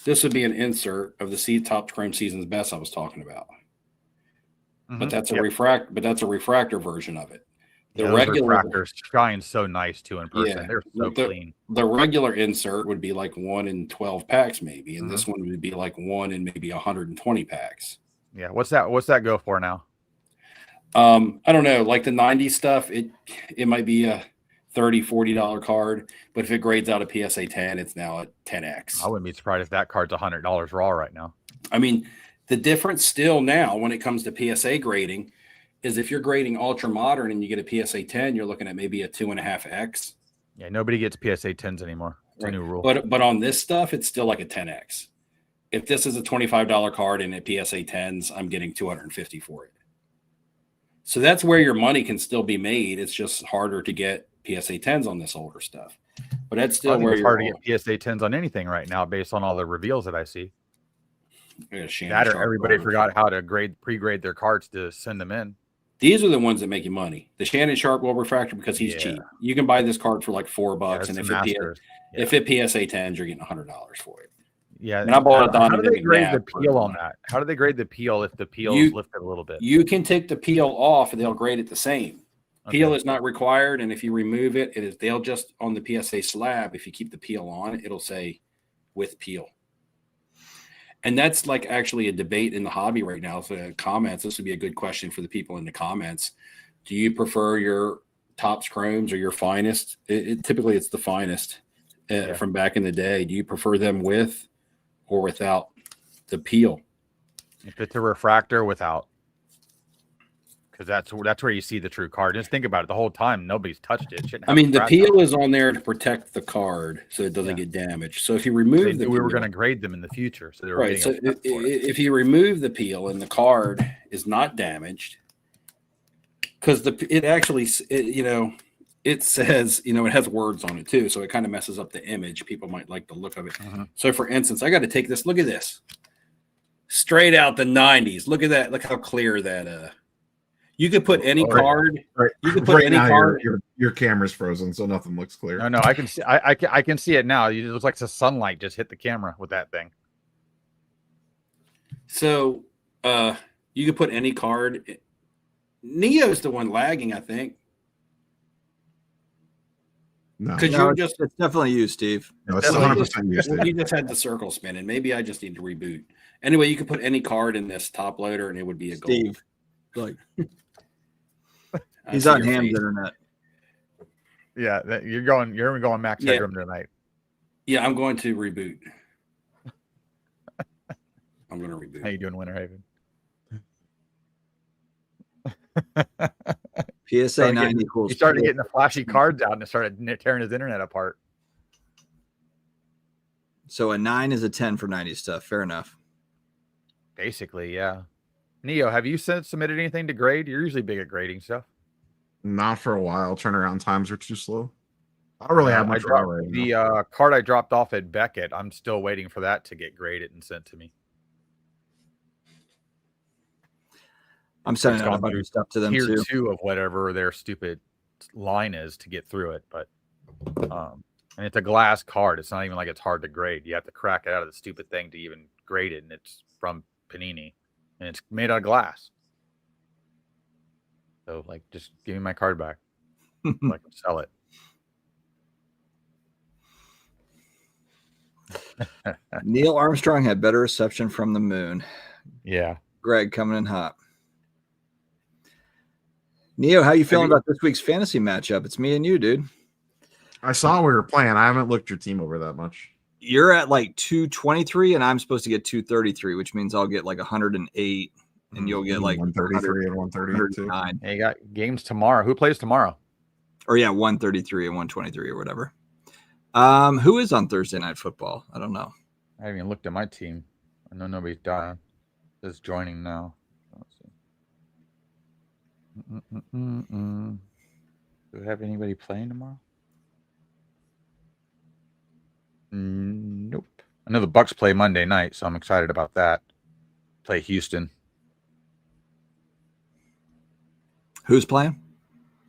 this would be an insert of the Top Chrome Season's Best I was talking about. But that's a refractor version of it. The regular refractors shine so nice too in person. They're so clean. The regular insert would be like 1 in 12 packs, maybe, and this one would be like 1 in maybe 120 packs. Yeah, what's that go for now? I don't know. Like the 90s stuff, it might be a $30-$40 card, but if it grades out a PSA 10, it's now a 10x. I wouldn't be surprised if that card's $100 raw right now. I mean, the difference still now when it comes to PSA grading is if you're grading ultra modern and you get a PSA 10, you're looking at maybe a 2.5x. Yeah, nobody gets PSA 10s anymore. It's a new rule. But on this stuff, it's still like a 10x. If this is a $25 card and at PSA 10s, I'm getting $250 for it. So that's where your money can still be made. It's just harder to get PSA 10s on this older stuff. But that's still where it's hard to get PSA 10s on anything right now based on all the reveals that I see. Everybody forgot how to pre-grade their cards to send them in. These are the ones that make you money. The Shannon Sharp Gold Refractor, because he's cheap. You can buy this card for like $4, and if it PSA 10s, you're getting $100 for it. Yeah, and I bought how do they grade the peel on that? How do they grade the peel if the peel is lifted a little bit? You can take the peel off, and they'll grade it the same. Okay. Peel is not required, and if you remove it, they'll just on the PSA slab. If you keep the peel on, it'll say with peel. And that's like actually a debate in the hobby right now. So comments, this would be a good question for the people in the comments. Do you prefer your Topps Chromes or your Finest? Typically, it's the Finest from back in the day. Do you prefer them with or without the peel? If it's a refractor, without. Because that's where you see the true card. Just think about it. The whole time, nobody's touched it. I mean, the peel is on there to protect the card so it doesn't get damaged. So if you remove the peel, we were going to grade them in the future. So they were So if you remove the peel and the card is not damaged, because it says, it has words on it too. So it kind of messes up the image. People might like the look of it. So for instance, I got to take this. Look at this. Straight out the 90s. Look at that. Look how clear that you could put any card. Right. You could put any card. Your camera's frozen, so nothing looks clear. No, I can see. I can see it now. It looks like the sunlight just hit the camera with that thing. So You could put any card. Neo's the one lagging, I think. No, Because No, you it's, just it's definitely you, Steve. no, it's Definitely 100% used. you just had the circle spinning. Maybe I just need to reboot. Anyway, you could put any card in this top loader, and it would be a gold. Steve. Like I he's see on your Ham's face. internet. Yeah, you're going max Yeah. headroom tonight. Yeah, I'm going to reboot. I'm going to reboot. How you doing, Winter Haven? PSA Started 9 getting- equals. He started getting the flashy cards out and it started tearing his internet apart. So a 9 is a 10 for 90 stuff. Fair enough. Basically, yeah. Neo, have you submitted anything to grade? You're usually big at grading stuff. Not for a while. Turnaround times are too slow. I don't really have much dropped right now. the card I dropped off at Beckett. I'm still waiting for that to get graded and sent to me. I'm sending It's out a gone bunch through of stuff to them Tier too. 2 of whatever their stupid line is to get through it, but and it's a glass card. It's not even like it's hard to grade. You have to crack it out of the stupid thing to even grade it, and it's from Panini, and it's made out of glass. So, like, just give me my card back. So I can sell it. Neil Armstrong had better reception from the moon. Yeah. Greg coming in hot. Neo, how you feeling about this week's fantasy matchup? It's me and you, dude. I saw we were playing. I haven't looked your team over that much. You're at like 223, and I'm supposed to get 233, which means I'll get like 108, and you'll get like 133 and 132. 109. Hey, you got games tomorrow. Who plays tomorrow? Or yeah, 133 and 123 or whatever. Who is on Thursday Night Football? I don't know. I haven't even looked at my team. I know nobody's dying. Just joining now. Let's see. Do we have anybody playing tomorrow? Nope. I know the Bucks play Monday night, so I'm excited about that. Play Houston. Who's playing?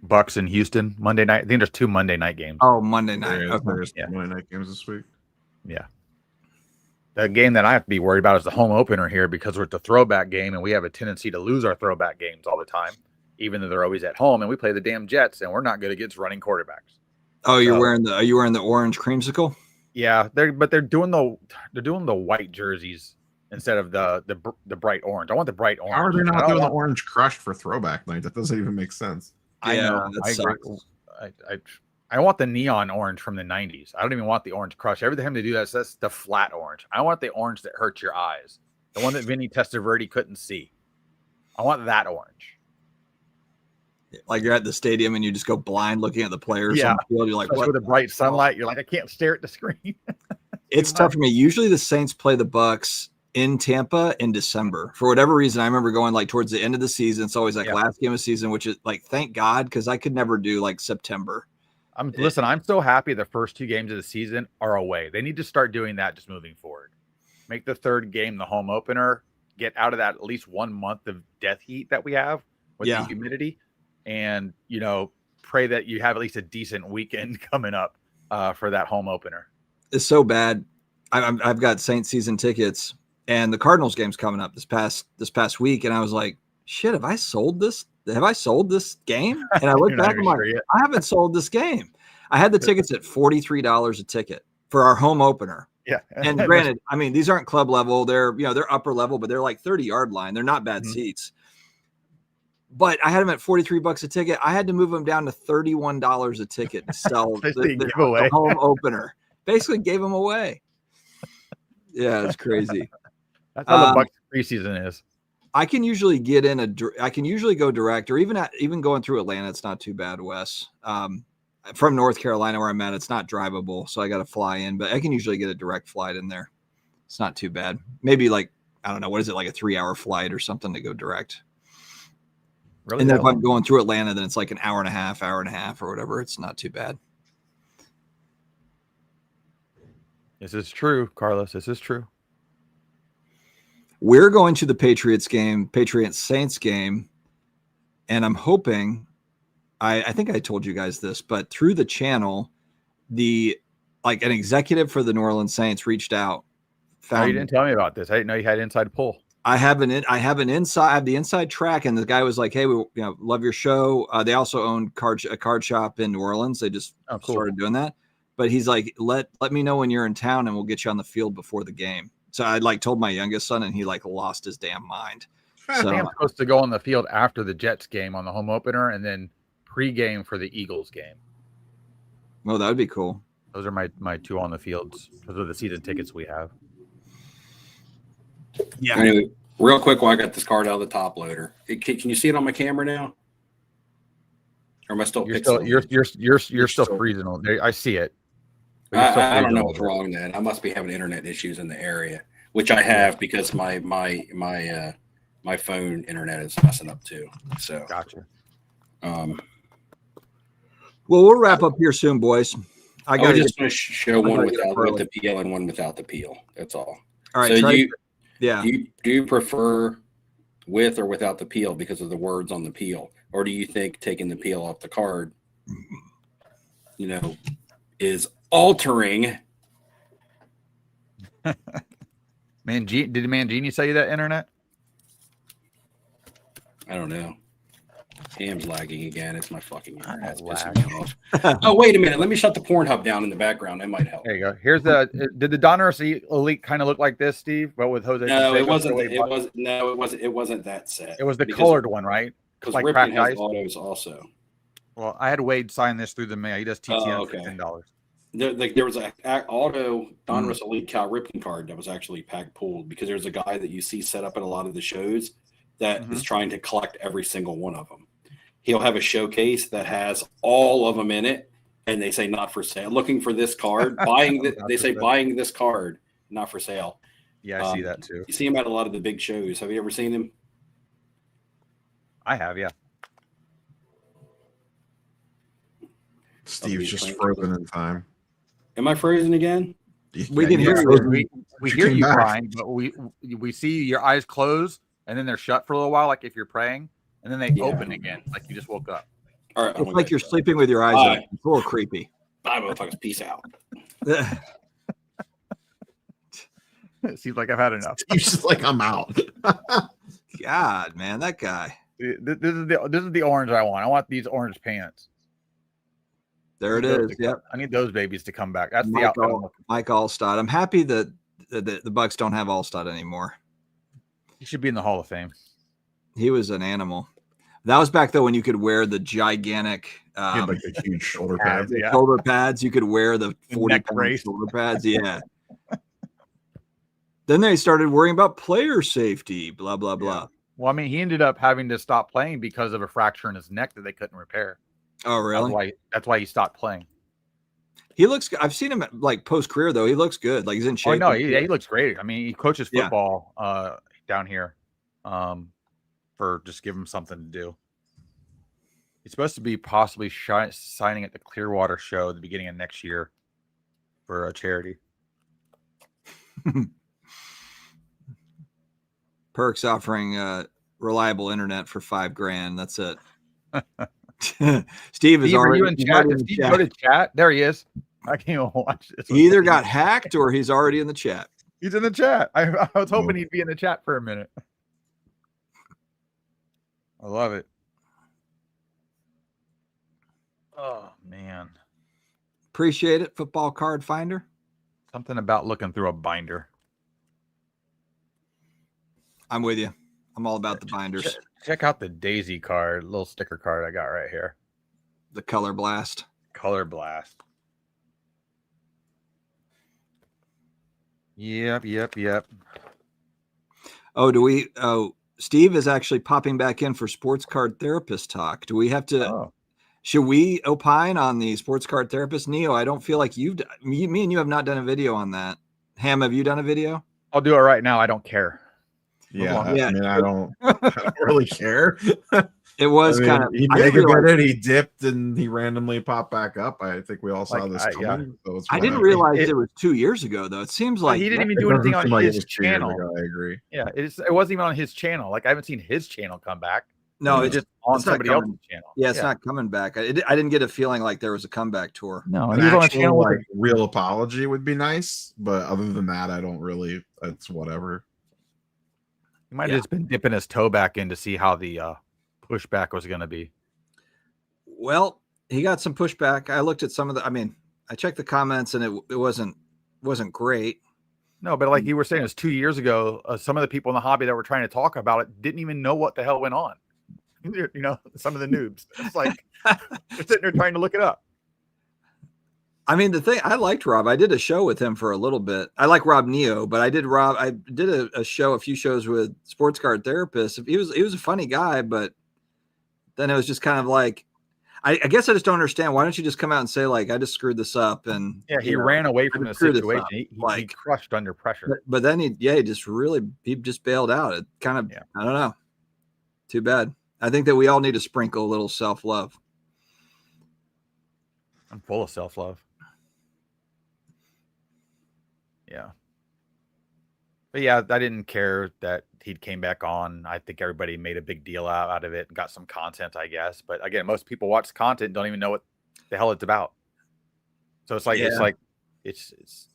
Bucks in Houston Monday night. I think there's 2 Monday night games. Oh, Monday night. There's Yeah. Monday night games this week. Yeah. The game that I have to be worried about is the home opener here because we're at the throwback game and we have a tendency to lose our throwback games all the time, even though they're always at home. And we play the damn Jets and we're not good against running quarterbacks. Oh, are you wearing the orange creamsicle? Yeah, they're doing the white jerseys instead of the bright orange. I want the bright orange. How are they I not don't doing the want- orange crush for throwback night? That doesn't even make sense. I Yeah, know. that I agree. sucks. I want the neon orange from the 90s. I don't even want the orange crush. Every time they do that's the flat orange. I want the orange that hurts your eyes. The one that Vinny Testaverde couldn't see. I want that orange. Like you're at the stadium and you just go blind looking at the players on the field. You're like, Especially what? with the bright sunlight, you're like, I can't stare at the screen. It's tough for me. Usually the Saints play the Bucks in Tampa in December. For whatever reason, I remember going like towards the end of the season. It's always like last game of season, which is like, thank God, because I could never do like September. Listen, I'm so happy the first 2 games of the season are away. They need to start doing that just moving forward. Make the 3rd game the home opener. Get out of that at least 1 month of death heat that we have with the humidity. And, pray that you have at least a decent weekend coming up for that home opener. It's so bad. I've got Saints season tickets, and the Cardinals game's coming up this past week, and I was like, shit, have I sold this? Have I sold this game? And I look back, I'm like, I haven't sold this game. I had the tickets at $43 a ticket for our home opener. Yeah. And granted, I mean, these aren't club level. They're, they're upper level, but they're like 30-yard line. They're not bad seats. But I had them at $43 a ticket. I had to move them down to $31 a ticket to sell the home opener. Basically gave them away. Yeah, it's crazy. That's how the Bucks preseason is. I can usually get in I can usually go direct, or even going through Atlanta. It's not too bad, Wes. From North Carolina where I'm at, it's not drivable, so I got to fly in. But I can usually get a direct flight in there. It's not too bad. Maybe like, I don't know, what is it, like a 3-hour flight or something to go direct. Really? And then if I'm going through Atlanta, then it's like an hour and a half or whatever. It's not too bad. This is true, Carlos. This is true. We're going to the Patriots Saints game, and I'm hoping, I think I told you guys this, but through the channel, an executive for the New Orleans Saints reached out. You didn't tell me about this. I didn't know you had inside pull. I have the inside track, and the guy was like, "Hey, we love your show." They also own a card shop in New Orleans. They just started doing that. But he's like, let me know when you're in town, and we'll get you on the field before the game. So I told my youngest son, and he lost his damn mind. So I'm supposed to go on the field after the Jets game on the home opener, and then pregame for the Eagles game. Well, that would be cool. Those are my two on the fields. Those are the season tickets we have. Yeah. Anyway, real quick, while I got this card out of the top loader, can you see it on my camera now? Or am I still? You're still freezing on there. I see it. I don't know what's wrong then. I must be having internet issues in the area, which I have because my phone internet is messing up too. So gotcha. Well, we'll wrap up here soon, boys. I was just going to show one with the peel and one without the peel. That's all. All right. So do you prefer with or without the peel because of the words on the peel, or do you think taking the peel off the card, is altering? Did Mangini say that internet? I don't know. Cam's lagging again. It's my fucking internet. It's pissing me off. Oh, Oh, wait a minute. Let me shut the Pornhub down in the background. That might help. There you go. Here's did the Donruss Elite kind of look like this, Steve? But with Jose? No, it wasn't. It wasn't that set. It was the colored one, right? Because like Ripken has autos also. Well, I had Wade sign this through the mail. He does TTN for $10. There was an auto Donruss Elite Cal Ripken card that was actually pack pulled because there's a guy that you see set up at a lot of the shows that is trying to collect every single one of them. He'll have a showcase that has all of them in it, and they say not for sale. Looking for this card, buying this card, not for sale. Yeah, I see that too. You see him at a lot of the big shows. Have you ever seen him? I have, yeah. Steve's just frozen in time. Am I frozen again? We can hear you. We hear you crying, but we see your eyes close and then they're shut for a little while, like if you're praying, and then they open again, like you just woke up. All right, it's like you're sleeping with your eyes open. It's a little creepy. Bye, motherfuckers. Peace out. It seems like I've had enough. He's just like, I'm out. God, man, that guy. This is the orange I want. I want these orange pants. There it is. Yep. I need those babies to come back. That's Mike the outfit. Mike Allstott. I'm happy that the Bucks don't have Allstott anymore. He should be in the Hall of Fame. He was an animal. That was back though when you could wear the gigantic, like the huge shoulder pads. Yeah. Shoulder pads. You could wear the 40 shoulder pads. Yeah. Then they started worrying about player safety. Blah blah blah. Yeah. Well, I mean, he ended up having to stop playing because of a fracture in his neck that they couldn't repair. Oh, really? That's why he stopped playing. He looks. I've seen him like post career though. He looks good. Like he's in shape. Oh no, he looks great. I mean, he coaches football down here. For just give him something to do. He's supposed to be possibly signing at the Clearwater show at the beginning of next year for a charity. Perks offering reliable internet for $5,000. That's it. Steve is already in chat. Did Steve go to chat? There he is. I can't even watch this. He either got hacked or he's already in the chat. He's in the chat. I was hoping he'd be in the chat for a minute. I love it. Oh, man. Appreciate it, Football Card Finder. Something about looking through a binder. I'm with you. I'm all about the binders. Check out the Daisy card, little sticker card I got right here. The Color Blast. Color Blast. Yep. Oh, Steve is actually popping back in for Sports Card Therapist Talk. Do we have to? Should we opine on the Sports Card Therapist? Neo, I don't feel like me and you have not done a video on that. Ham, have you done a video? I'll do it right now. I don't care. Yeah. I mean, I don't really care. It was kind of. He he dipped and he randomly popped back up. I think we all saw this coming. Yeah. So I didn't realize it was 2 years ago, though. It seems like he didn't even do anything on his channel. I agree. Yeah, it wasn't even on his channel. Like I haven't seen his channel come back. No, it's just on somebody else's channel. Yeah, it's not coming back. I didn't get a feeling like there was a comeback tour. No, an actual, on a channel like real apology would be nice, but other than that, I don't really. It's whatever. He might have just been dipping his toe back in to see how the pushback was going to be. Well, he got some pushback. I looked at some of the. I mean, I checked the comments, and it wasn't great. No, but like you were saying, it was 2 years ago. Some of the people in the hobby that were trying to talk about it didn't even know what the hell went on. You know, some of the noobs. It's like they're sitting there trying to look it up. I mean, the thing, I liked Rob. I did a show with him for a little bit. I like Rob Neo, but I did a show, a few shows with Sports Card Therapist. He was a funny guy, but then it was just kind of like, I guess I just don't understand. Why don't you just come out and say, like, I just screwed this up? And yeah, he ran away from the situation. He crushed under pressure. But then he just bailed out. It kind of, I don't know. Too bad. I think that we all need to sprinkle a little self-love. I'm full of self-love. Yeah. But yeah, I didn't care that he came back on. I think everybody made a big deal out of it and got some content, I guess. But again, most people watch the content and don't even know what the hell it's about. So it's like it's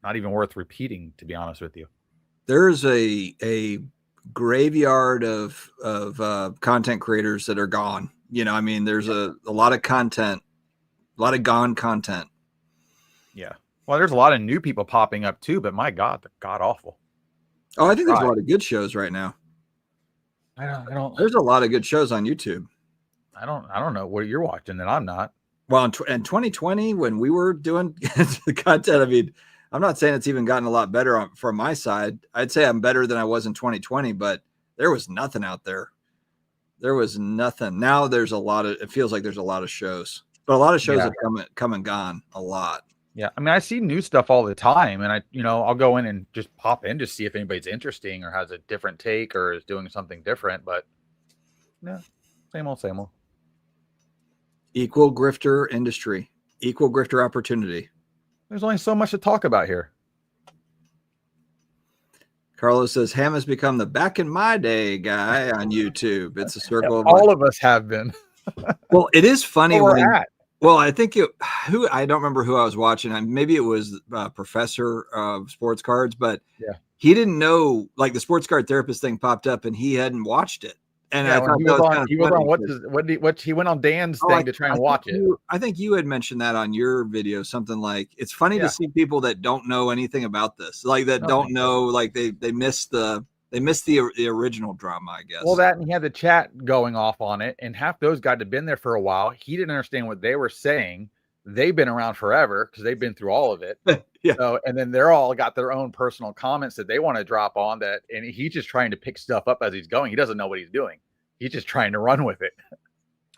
not even worth repeating, to be honest with you. There's a graveyard of content creators that are gone. You know, I mean, there's a lot of content, a lot of gone content. Yeah. Well, there's a lot of new people popping up too, but my God, they're god awful. Oh, I think there's a lot of good shows right now. I don't. There's a lot of good shows on YouTube. I don't know what you're watching that I'm not. Well, in 2020, when we were doing the content, I mean, I'm not saying it's even gotten a lot better from my side. I'd say I'm better than I was in 2020, but there was nothing out there. There was nothing. Now there's it feels like there's a lot of shows, but a lot of shows have come and gone a lot. Yeah. I mean, I see new stuff all the time, and I'll go in and just pop in to see if anybody's interesting or has a different take or is doing something different, but no, same old, same old. Equal grifter industry, equal grifter opportunity. There's only so much to talk about here. Carlos says Ham has become the back in my day guy on YouTube. It's a circle of all of us have been. Well, it is funny when well, I think I don't remember who I was watching. Maybe it was Professor of Sports Cards, but he didn't know, like, the Sports Card Therapist thing popped up and he hadn't watched it. And I thought he went on Dan's thing to try and watch it. I think you had mentioned that on your video, something like, it's funny to see people that don't know anything about this, like that don't know, like they missed the original drama, I guess. Well, that, and he had the chat going off on it, and half those guys had been there for a while. He didn't understand what they were saying. They've been around forever because they've been through all of it. Yeah. So, and then they're all got their own personal comments that they want to drop on that, and he's just trying to pick stuff up as he's going. He doesn't know what he's doing. He's just trying to run with it.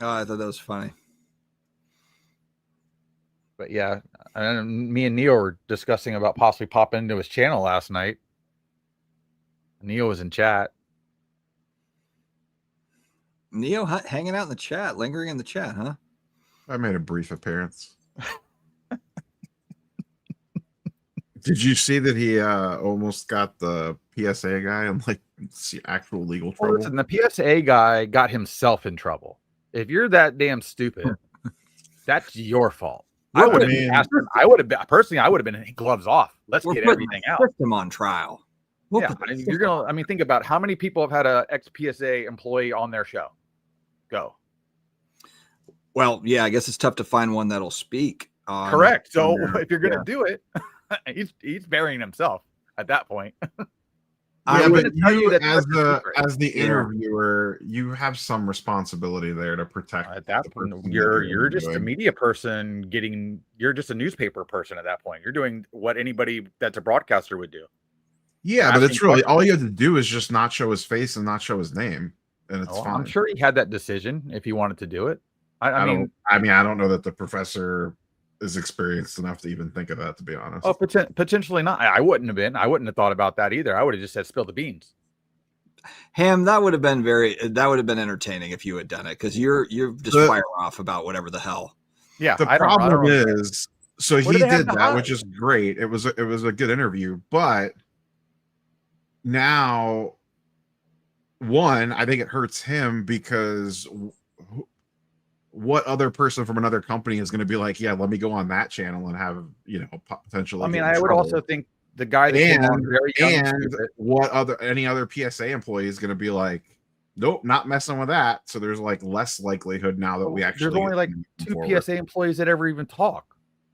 Oh, I thought that was funny. But yeah, and me and Neo were discussing about possibly popping into his channel last night. Neo was in chat. Neo hanging out in the chat, lingering in the chat, huh? I made a brief appearance. Did you see that he almost got the PSA guy in like actual legal trouble? Well, listen, the PSA guy got himself in trouble. If you're that damn stupid, that's your fault. Well, I would have been gloves off. Let's get everything out. Put them on trial. You're gonna. I mean, think about how many people have had a ex-PSA employee on their show. Go. Well, yeah, I guess it's tough to find one that'll speak. Correct. So if you're gonna do it, he's burying himself at that point. Yeah, but you, as the interviewer, you have some responsibility there to protect. At that point, you're just a media person you're just a newspaper person at that point. You're doing what anybody that's a broadcaster would do. Yeah, but it's really all you have to do is just not show his face and not show his name, and it's fine. I'm sure he had that decision if he wanted to do it. I mean, I don't know that the professor is experienced enough to even think of that, to be honest. Oh, potentially not. I wouldn't have been. I wouldn't have thought about that either. I would have just said, "Spill the beans." Ham, that would have been entertaining if you had done it, because you're just fire off about whatever the hell. Yeah. The problem is, so he did that, which is great. It was a good interview, but now, one, I think it hurts him because what other person from another company is going to be like, yeah, let me go on that channel and have, potentially. I mean, I would also think the guy that came on very young and any other PSA employee is going to be like, nope, not messing with that. So there's like less likelihood now that we actually. There's only like 2 PSA employees that ever even talk.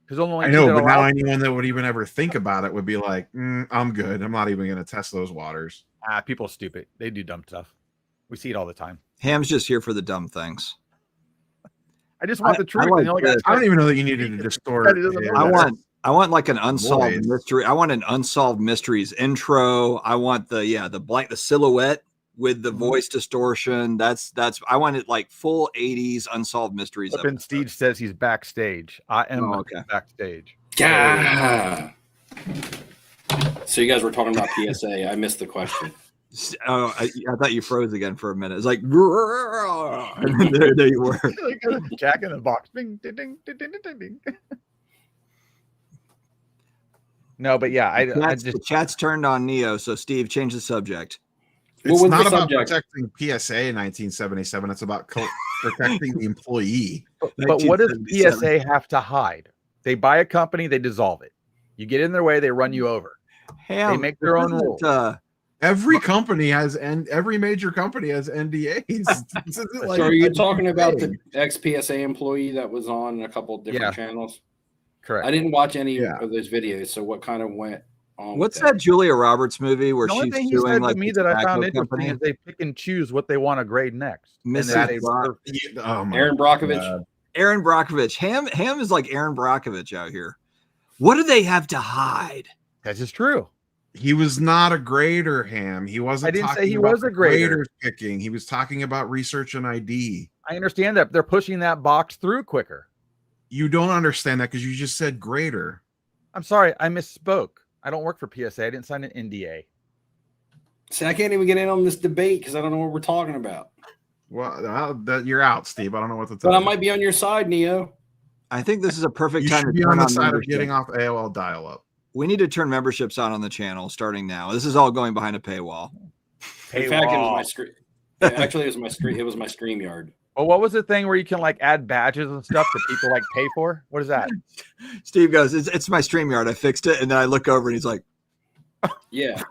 I know, but now anyone that would even ever think about it would be like, I'm good. I'm not even going to test those waters. People are stupid. They do dumb stuff. We see it all the time. Ham's just here for the dumb things. I just want the truth. I don't even know that you needed to distort. I want like an unsolved mystery. I want an unsolved mysteries intro. I want the silhouette with the voice distortion. That's I want it like full 80s unsolved mysteries. But then Steve says he's backstage. I am backstage. Yeah. So you guys were talking about PSA. I missed the question. Oh, I thought you froze again for a minute. It's like, and then there you were. Jack in the box. Ding, ding, ding, ding, ding, ding, ding. No, but yeah, the chat's turned on Neo. So Steve, change the subject. It's not about protecting PSA in 1977. It's about protecting the employee. But what does PSA have to hide? They buy a company, they dissolve it. You get in their way, they run you over. They make their own rules. Every company has, and every major company has NDAs. So are you talking about the ex-PSA employee that was on a couple of different channels? Correct. I didn't watch any of those videos. So what kind of went on? What's that Julia Roberts movie where she's doing like to me that I found interesting is they pick and choose what they want to grade next. Aaron Brockovich. Aaron Brockovich. Ham is like Aaron Brockovich out here. What do they have to hide? That's just true. He was not a grader, Ham. He wasn't. I didn't say he was a grader. Picking. He was talking about research and ID. I understand that they're pushing that box through quicker. You don't understand that because you just said grader. I'm sorry, I misspoke. I don't work for PSA. I didn't sign an NDA. See, I can't even get in on this debate because I don't know what we're talking about. Well, you're out, Steve. I don't know what to tell you. But I you. might be on your side, Neo. I think this is a perfect time to be turn on the side of getting off AOL dial-up. We need to turn memberships on the channel starting now. This is all going behind a paywall. In fact, it was my screen. Actually, it was my screen. It was my StreamYard. Well, what was the thing where you can like add badges and stuff that people like pay for? What is that? Steve goes, it's my StreamYard. I fixed it, and then I look over and he's like, yeah,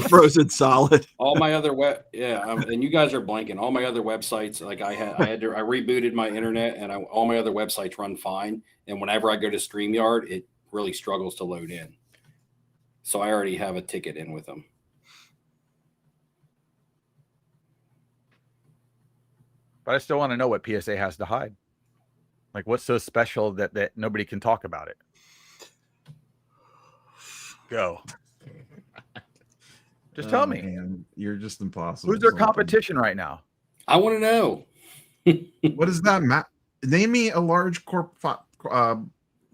frozen solid. All my other and you guys are blanking. All my other websites, like I rebooted my internet, and all my other websites run fine. And whenever I go to StreamYard, it really struggles to load in. So I already have a ticket in with them. But I still want to know what PSA has to hide. Like, what's so special that nobody can talk about it? Go. Just tell me. Man, you're just impossible. Who's their competition right now? I want to know. What does that matter? Name me a large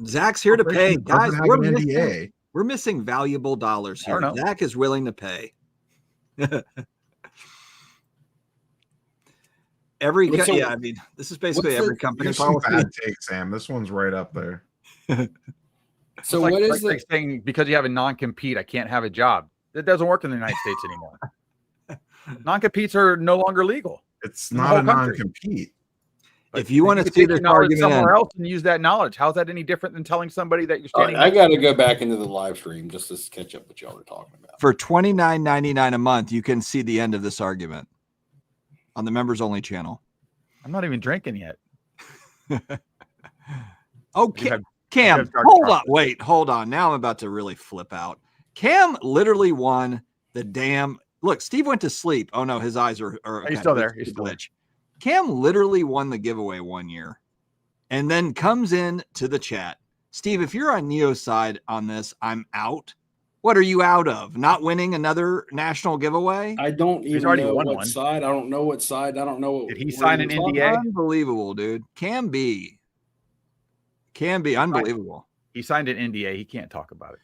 Zach's here to pay. Guys, we're missing valuable dollars here. Zach is willing to pay. I mean, this is basically every company policy. Bad take, Sam. This one's right up there. So what is like saying because you have a non-compete, I can't have a job? That doesn't work in the United States anymore. Non-competes are no longer legal. It's not a non-compete. If you want to see this argument somewhere else and use that knowledge, how's that any different than telling somebody that you're standing? I got to go back into the live stream just to catch up what y'all are talking about. For $29.99 a month, you can see the end of this argument on the members only channel. I'm not even drinking yet. Okay, Cam, hold on. Now I'm about to really flip out. Cam literally won the damn. Look, Steve went to sleep. Oh no, his eyes are. He's still there. He's still glitch. Cam literally won the giveaway one year, and then comes in to the chat. Steve, if you're on Neo's side on this, I'm out. What are you out of? Not winning another national giveaway? I don't even know what side. I don't know what side. I don't know. Did he sign an NDA? Unbelievable, dude. Can be unbelievable. He signed an NDA. He can't talk about it.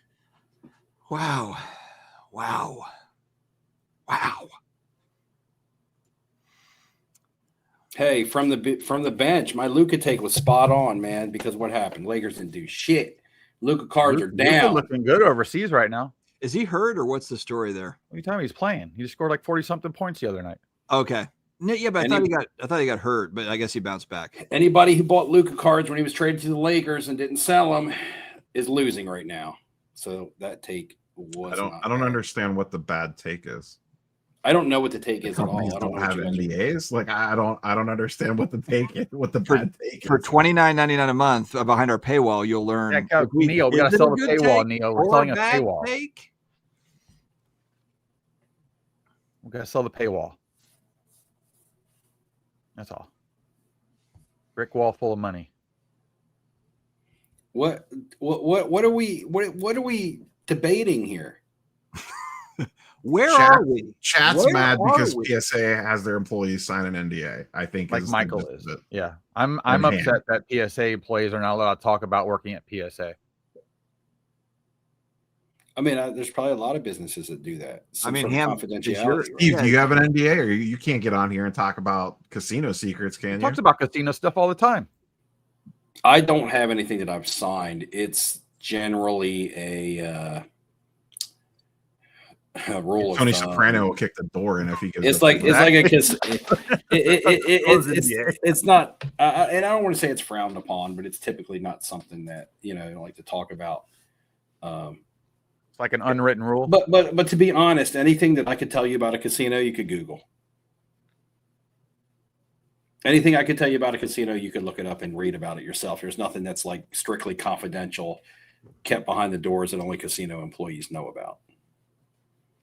Wow. Hey, from the bench, my Luka take was spot on, man. Because what happened? Lakers didn't do shit. Luka cards are down. Looking good overseas right now. Is he hurt or what's the story there? What are you talking about? He's playing. He just scored like 40-something points the other night. Okay. Yeah, but I thought he got hurt, but I guess he bounced back. Anybody who bought Luka cards when he was traded to the Lakers and didn't sell them is losing right now. So that take I don't bad. understand what the bad take is. I don't know what the take is at Companies all. I don't don't know have what you guys are- NDAs. Like I don't understand what the take is, what the bad take For is. $29.99 a month behind our paywall, you'll learn. Yeah, Neil, we got to sell the paywall, Neil. We're selling a paywall. Take? We got to sell the paywall. That's all. Brick wall full of money. What are we debating here? Where Chat- are we? Chat's Where mad are because we? PSA has their employees sign an NDA. I think Like is Michael the is. gist of it. Yeah. I'm And upset that PSA employees are not allowed to talk about working at PSA. I mean, there's probably a lot of businesses that do that. I mean, sort of Ham, confidentiality. Steve, right? do you have an NDA, or you can't get on here and talk about casino secrets? Can He you? talks about casino stuff all the time. I don't have anything that I've signed. It's generally a rule Tony of thumb. Soprano will kick the door in if he gives. It's up like the it's back. like a kiss. It's not, and I don't want to say it's frowned upon, but it's typically not something that I like to talk about. It's like an unwritten rule. But to be honest, anything that I could tell you about a casino, you could Google. Anything I could tell you about a casino, you could look it up and read about it yourself. There's nothing that's like strictly confidential, kept behind the doors that only casino employees know about.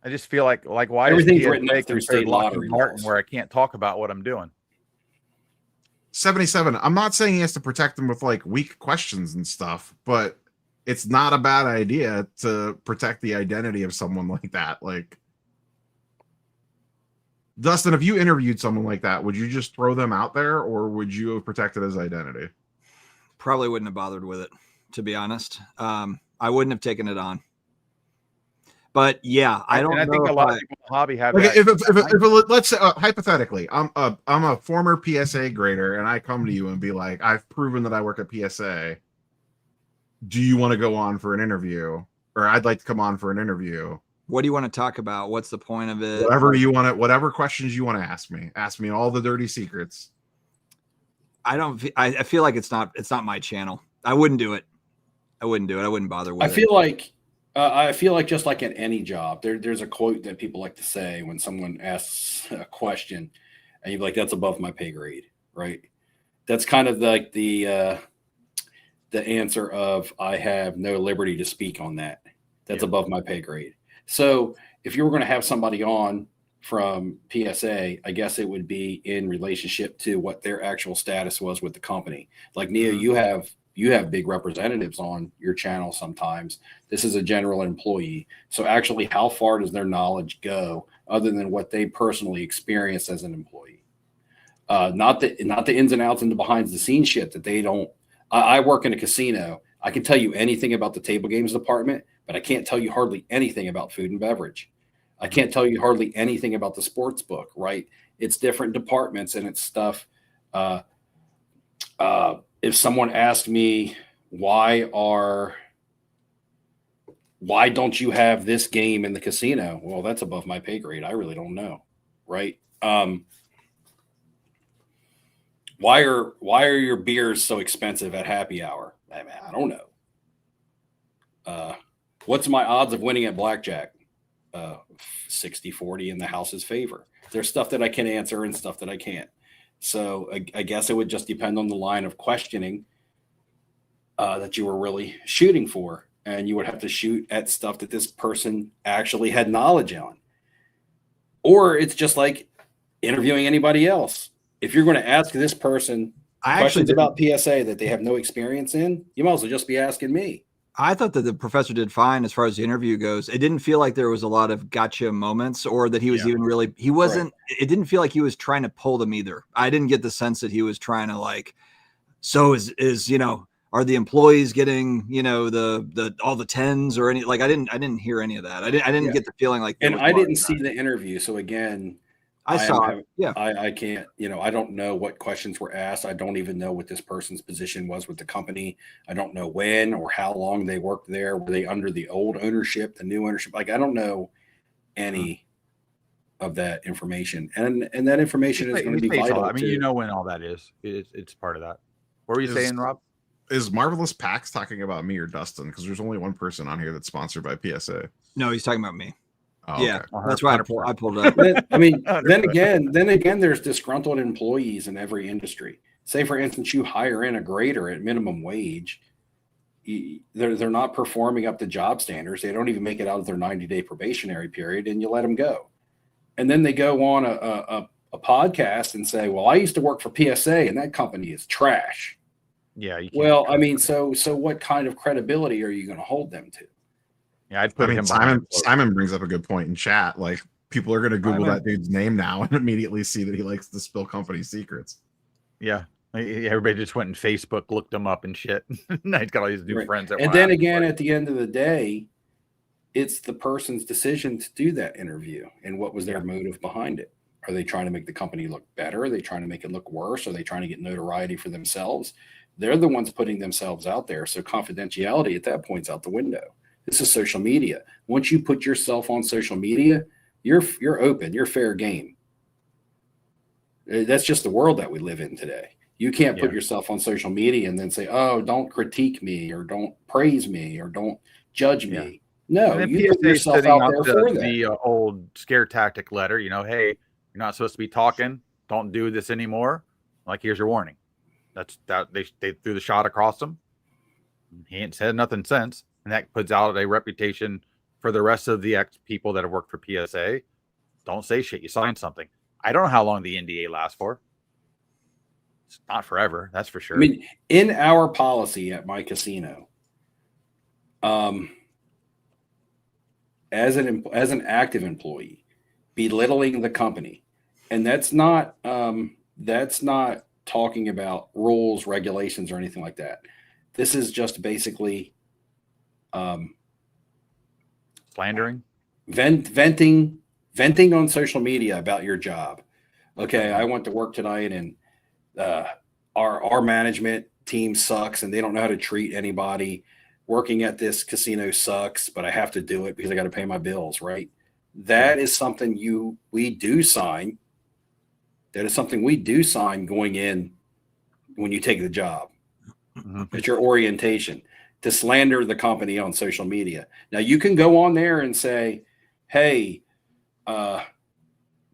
I just feel like why Everything's is written up through state lottery Martin laws. where I can't talk about what I'm doing? 77. I'm not saying he has to protect them with like weak questions and stuff, but it's not a bad idea to protect the identity of someone like that. Like, Dustin, if you interviewed someone like that, would you just throw them out there, or would you have protected his identity? Probably wouldn't have bothered with it, to be honest. I wouldn't have taken it on. But yeah, I don't know. I think a lot of people in the hobby have Like that. let's say hypothetically, I'm a former PSA grader, and I come to you and be like, I've proven that I work at PSA. Do you want to go on for an interview? Or I'd like to come on for an interview. What do you want to talk about? What's the point of it? Whatever you want to, whatever questions you want to ask me. Ask me all the dirty secrets. I feel like it's not my channel. I wouldn't do it. I wouldn't bother with it. I feel like just like at any job, there's a quote that people like to say when someone asks a question, and you're like, "That's above my pay grade," right? That's kind of like the answer of, "I have no liberty to speak on that. That's above my pay grade." So if you were going to have somebody on from PSA, I guess it would be in relationship to what their actual status was with the company. Like Nia, you have big representatives on your channel sometimes. This is a general employee. So actually, how far does their knowledge go other than what they personally experienced as an employee? Not the ins and outs and the behind the scenes shit that they don't. I work in a casino. I can tell you anything about the table games department, but I can't tell you hardly anything about food and beverage. I can't tell you hardly anything about the sports book, right? It's different departments and it's stuff. If someone asked me, why don't you have this game in the casino? Well, that's above my pay grade. I really don't know, right? Why are your beers so expensive at happy hour? I don't know. What's my odds of winning at blackjack? 60-40 in the house's favor. There's stuff that I can answer and stuff that I can't. So I guess it would just depend on the line of questioning that you were really shooting for. And you would have to shoot at stuff that this person actually had knowledge on. Or it's just like interviewing anybody else. If you're going to ask this person questions about PSA that they have no experience in, you might as well just be asking me. I thought that the professor did fine as far as the interview goes. It didn't feel like there was a lot of gotcha moments or that he was even really, he wasn't, right. It didn't feel like he was trying to pull them either. I didn't get the sense that he was trying to like, so is, are the employees getting, the all the tens or any, like, I didn't hear any of that. I didn't get the feeling like, and I didn't see the interview. So again, I can't, I don't know what questions were asked. I don't even know what this person's position was with the company. I don't know when or how long they worked there. Were they under the old ownership, the new ownership? Like, I don't know any of that information. And that information is going to be vital. I mean, when all that is, it's part of that. What were you saying, Rob? Is Marvelous Pax talking about me or Dustin? Because there's only one person on here that's sponsored by PSA. No, he's talking about me. Oh, Yeah, okay. that's why I pulled it up. Then again, there's disgruntled employees in every industry. Say, for instance, you hire in a grader at minimum wage. They're not performing up to job standards. They don't even make it out of their 90-day probationary period, and you let them go. And then they go on a podcast and say, well, I used to work for PSA, and that company is trash. Yeah. You can't Well, I mean, so what kind of credibility are you going to hold them to? Yeah, I'd put him. Simon brings up a good point in chat. Like, people are going to Google that dude's name now and immediately see that he likes to spill company secrets. Yeah. Everybody just went and Facebook looked him up and shit. Now he's got all these new friends. And then again, at the end of the day, it's the person's decision to do that interview and what was their motive behind it. Are they trying to make the company look better? Are they trying to make it look worse? Are they trying to get notoriety for themselves? They're the ones putting themselves out there. So confidentiality at that point's out the window. This is social media. Once you put yourself on social media, you're open, you're fair game. That's just the world that we live in today. You can't put yourself on social media and then say, oh, don't critique me or don't praise me or don't judge me. No, you put yourself out there for that. The old scare tactic letter, hey, you're not supposed to be talking. Don't do this anymore. Like, here's your warning. That's that they threw the shot across him. He ain't said nothing since. And that puts out a reputation for the rest of the people that have worked for PSA. Don't say shit. You signed something. I don't know how long the NDA lasts for. It's not forever, that's for sure. I mean, in our policy at my casino, as an active employee, belittling the company, and that's not talking about rules, regulations, or anything like that. This is just basically slandering, venting on social media about your job. Okay, I went to work tonight and our management team sucks and they don't know how to treat anybody. Working at this casino sucks, but I have to do it because I got to pay my bills, right? That is something we do sign. That is something we do sign going in when you take the job. It's your orientation to slander the company on social media. Now you can go on there and say, hey,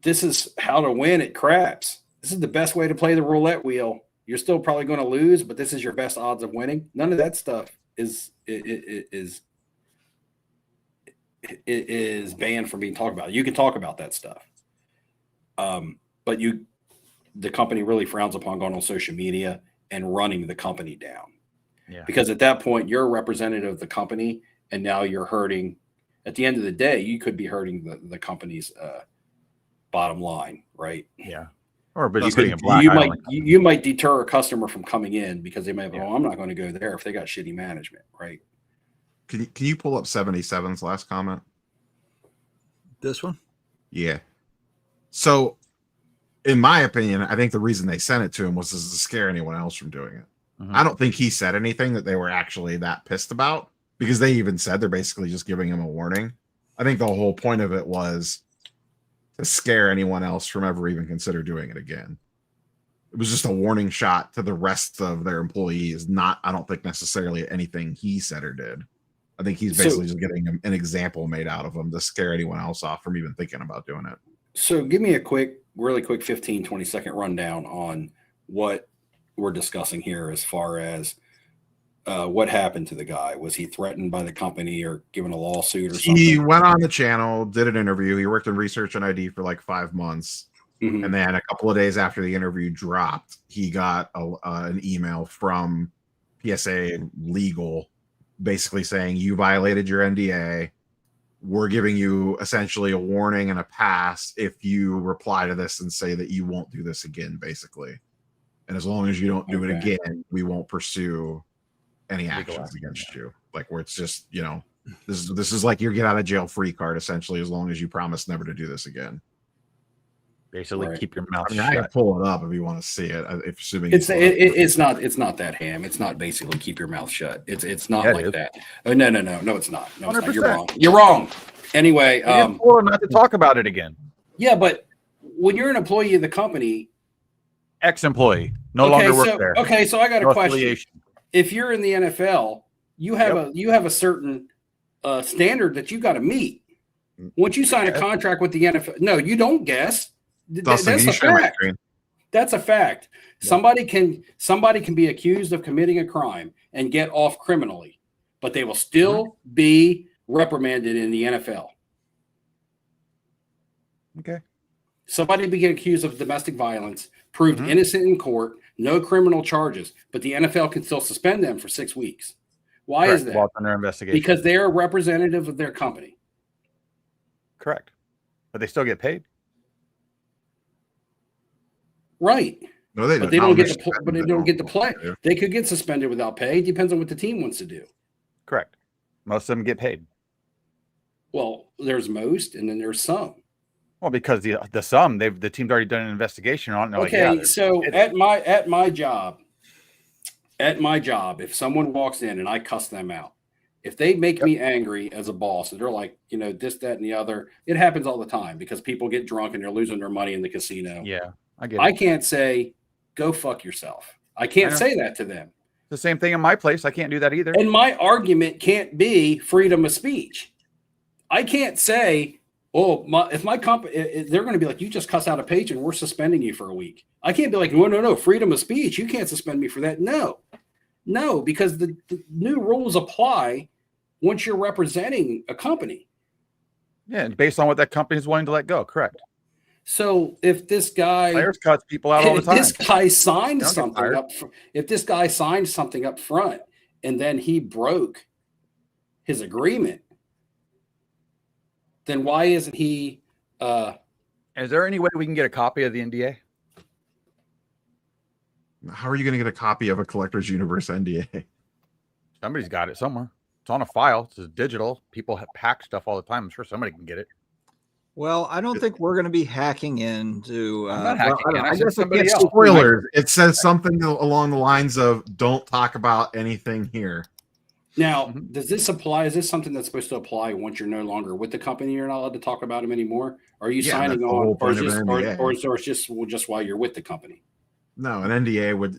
this is how to win at craps. This is the best way to play the roulette wheel. You're still probably going to lose, but this is your best odds of winning. None of that stuff is banned from being talked about. You can talk about that stuff. But the company really frowns upon going on social media and running the company down. Yeah. Because at that point, you're a representative of the company, and now you're hurting. At the end of the day, you could be hurting the company's bottom line, right? Yeah. Or but you might deter a customer from coming in because they might go, oh, I'm not going to go there if they got shitty management, right? Can you pull up 77's last comment? This one? Yeah. So, in my opinion, I think the reason they sent it to him was to scare anyone else from doing it. I don't think he said anything that they were actually that pissed about, because they even said they're basically just giving him a warning. I think the whole point of it was to scare anyone else from ever even consider doing it again. It was just a warning shot to the rest of their employees, not, I don't think, necessarily anything he said or did. I think he's basically just getting an example made out of them to scare anyone else off from even thinking about doing it. So give me a really quick 15, 20-second rundown on what we're discussing here as far as what happened to the guy. Was he threatened by the company or given a lawsuit or something? He went on the channel, did an interview. He worked in research and ID for like 5 months. And then a couple of days after the interview dropped, he got an email from PSA Legal basically saying, you violated your NDA. We're giving you essentially a warning and a pass if you reply to this and say that you won't do this again, basically. And as long as you don't do it again, we won't pursue any actions against you. Like, where it's just, this is like your get out of jail free card, essentially, as long as you promise never to do this again. Basically, keep your mouth shut. I can pull it up if you want to see it. If assuming it's not that ham. It's not basically keep your mouth shut. It's not that. Oh, no, it's not. No, it's not. You're wrong. You're wrong. Anyway, not to talk about it again. Yeah, but when you're an employee of the company, ex-employee, no longer work there. Okay, so I got a question. if you're in the NFL, you have a certain standard that you got to meet. Once you sign a contract with the NFL, no, you don't guess. Dustin, That's can you a share my fact. screen? That's a fact. Yeah. Somebody can be accused of committing a crime and get off criminally, but they will still be reprimanded in the NFL. Okay. Somebody be accused of domestic violence, proved innocent in court, no criminal charges, but the NFL can still suspend them for 6 weeks. Why is that? While under investigation. Because they're a representative of their company. Correct. But they still get paid. Right. No, they but they don't get to play. They could get suspended without pay. It depends on what the team wants to do. Correct. Most of them get paid. Well, there's most, and then there's some. Well, because the sum, the team's already done an investigation on it. Okay, so at my job, if someone walks in and I cuss them out, if they make me angry as a boss and they're like, this, that, and the other, it happens all the time because people get drunk and they're losing their money in the casino. Yeah, I get it. I can't say, go fuck yourself. I can't say that to them. The same thing in my place. I can't do that either. And my argument can't be freedom of speech. I can't say, if my company, they're going to be like, you just cuss out a page and we're suspending you for a week. I can't be like, no, freedom of speech. You can't suspend me for that. No, because the new rules apply once you're representing a company. Yeah, based on what that company is willing to let go. Correct. So if this guy players cuts people out all the time, this guy signed something up, if this guy signed something up front and then he broke his agreement, then why isn't he? Is there any way we can get a copy of the NDA? How are you going to get a copy of a Collector's Universe NDA? Somebody's got it somewhere. It's on a file. It's digital. People hack stuff all the time. I'm sure somebody can get it. Well, I don't think we're going to be hacking into. I'm not hacking in. I guess somebody else. Spoilers. It says something along the lines of "Don't talk about anything here." Now, does this apply? Is this something that's supposed to apply once you're no longer with the company? You're not allowed to talk about them anymore. Are you signing on, or it's just while you're with the company? No, an NDA would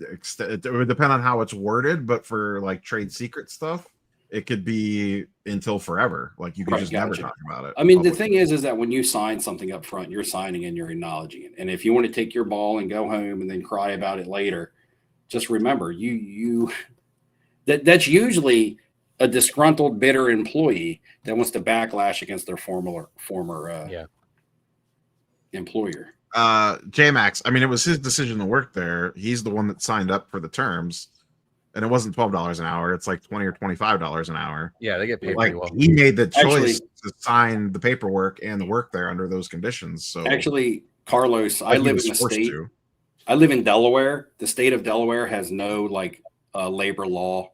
depend on how it's worded, but for like trade secret stuff, it could be until forever. Like you could just never talk about it. I mean, the thing is that when you sign something up front, you're signing and you're acknowledging it. And if you want to take your ball and go home and then cry about it later, just remember that's usually a disgruntled, bitter employee that wants to backlash against their former employer. J-Max, I mean, it was his decision to work there. He's the one that signed up for the terms, and it wasn't $12 an hour. It's like $20 or $25 an hour. Yeah, they get paid like pretty well. He made the choice to sign the paperwork and the work there under those conditions. So actually, Carlos, I live in the state. I live in Delaware. The state of Delaware has no labor law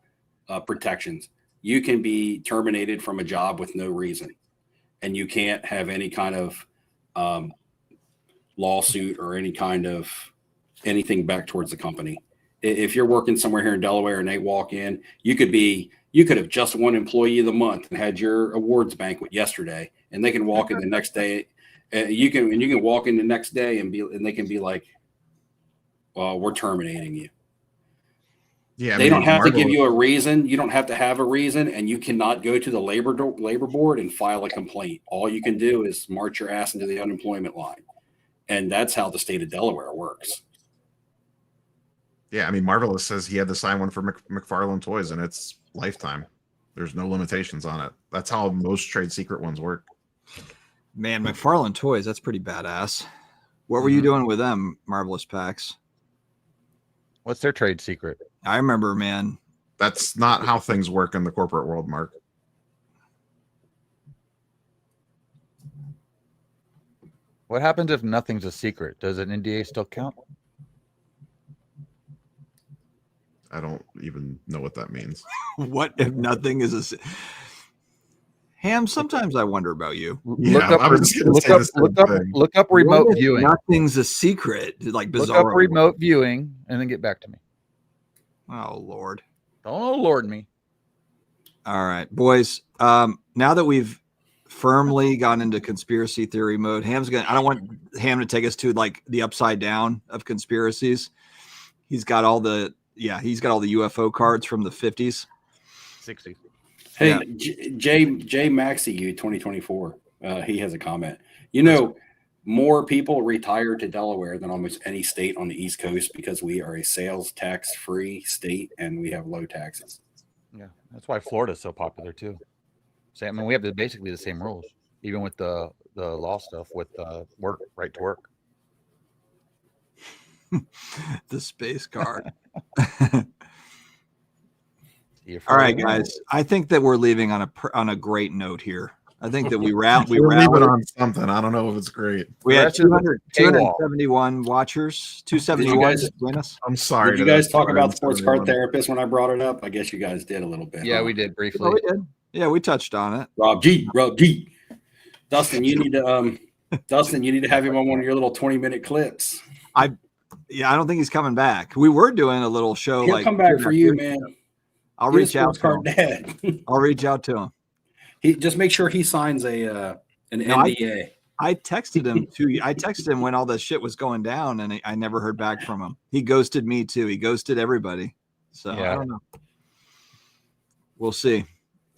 protections. You can be terminated from a job with no reason, and you can't have any kind of lawsuit or any kind of anything back towards the company. If you're working somewhere here in Delaware and they walk in, you could have just won Employee of the Month and had your awards banquet yesterday, and they can walk in the next day. You can walk in the next day and they can be like, "Well, we're terminating you." Yeah, they don't have to give you a reason. You don't have to have a reason, and you cannot go to the labor board and file a complaint. All you can do is march your ass into the unemployment line, and that's how the state of Delaware works. Yeah, I mean, Marvelous says he had to sign one for McFarlane Toys, and it's lifetime. There's no limitations on it. That's how most trade secret ones work. Man, McFarlane Toys, that's pretty badass. What were you doing with them, Marvelous Packs? What's their trade secret? I remember, man. That's not how things work in the corporate world, Mark. What happens if nothing's a secret? Does an NDA still count? I don't even know what that means. What if nothing is a Ham? Sometimes I wonder about you. Yeah, look up remote viewing. Nothing's a secret. Like bizarre. Look up remote viewing and then get back to me. Oh Lord! Don't Lord me. All right, boys. Now that we've firmly gone into conspiracy theory mode, I don't want Ham to take us to like the upside down of conspiracies. He's got all the yeah, he's got all the UFO cards from the 50s. 60. Hey, Yeah. J Maxi, you 2024. He has a comment. You know, more people retire to Delaware than almost any state on the East Coast because we are a sales tax free state and we have low taxes. Yeah, that's why Florida's so popular too. So, I mean, we have basically the same rules, even with the law stuff with work, right to work. The space card. All right, guys. I think that we're leaving on a great note here. I think that we We're leaving on something. I don't know if it's great. We had 271 watchers. 271 between us. I'm sorry. Did you guys talk about sports card therapists when I brought it up? I guess you guys did a little bit. Yeah, we did briefly. Oh, we did. Yeah, we touched on it. Rob G. Dustin, you need to have him on one of your little 20-minute clips. I don't think he's coming back. We were doing a little show. He'll come back for you, man. I'll reach out to him. I'll reach out to him. He just make sure he signs an NDA. I texted him too. I texted him when all this shit was going down, and I never heard back from him. He ghosted me too. He ghosted everybody. So I don't know. We'll see.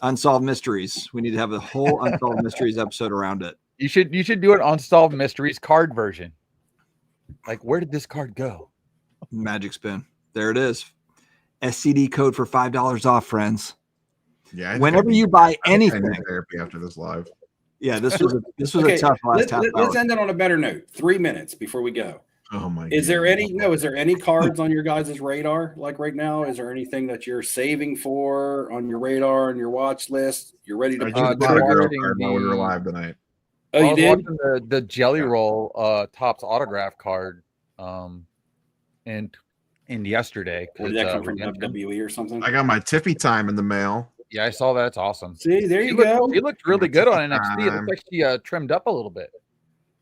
Unsolved Mysteries. We need to have a whole Unsolved Mysteries episode around it. You should do an Unsolved Mysteries card version. Like, where did this card go? Magic Spin. There it is. SCD code for $5 off, friends. Yeah. Whenever you buy anything, therapy after this live. Yeah, this was a tough last half hour. Let's end it on a better note. 3 minutes before we go. Oh my! Is there any cards on your guys' radar like right now? Is there anything that you're saving for on your radar and your watch list? You're ready to bought a girl card while we were live tonight. Oh, you did? The Jelly Roll Topps autograph card and yesterday. Did that come from WWE or something? I got my Tiffy time in the mail. Yeah, I saw that. It's awesome. See, there you go. He looked really good on NXT. It looks like she trimmed up a little bit.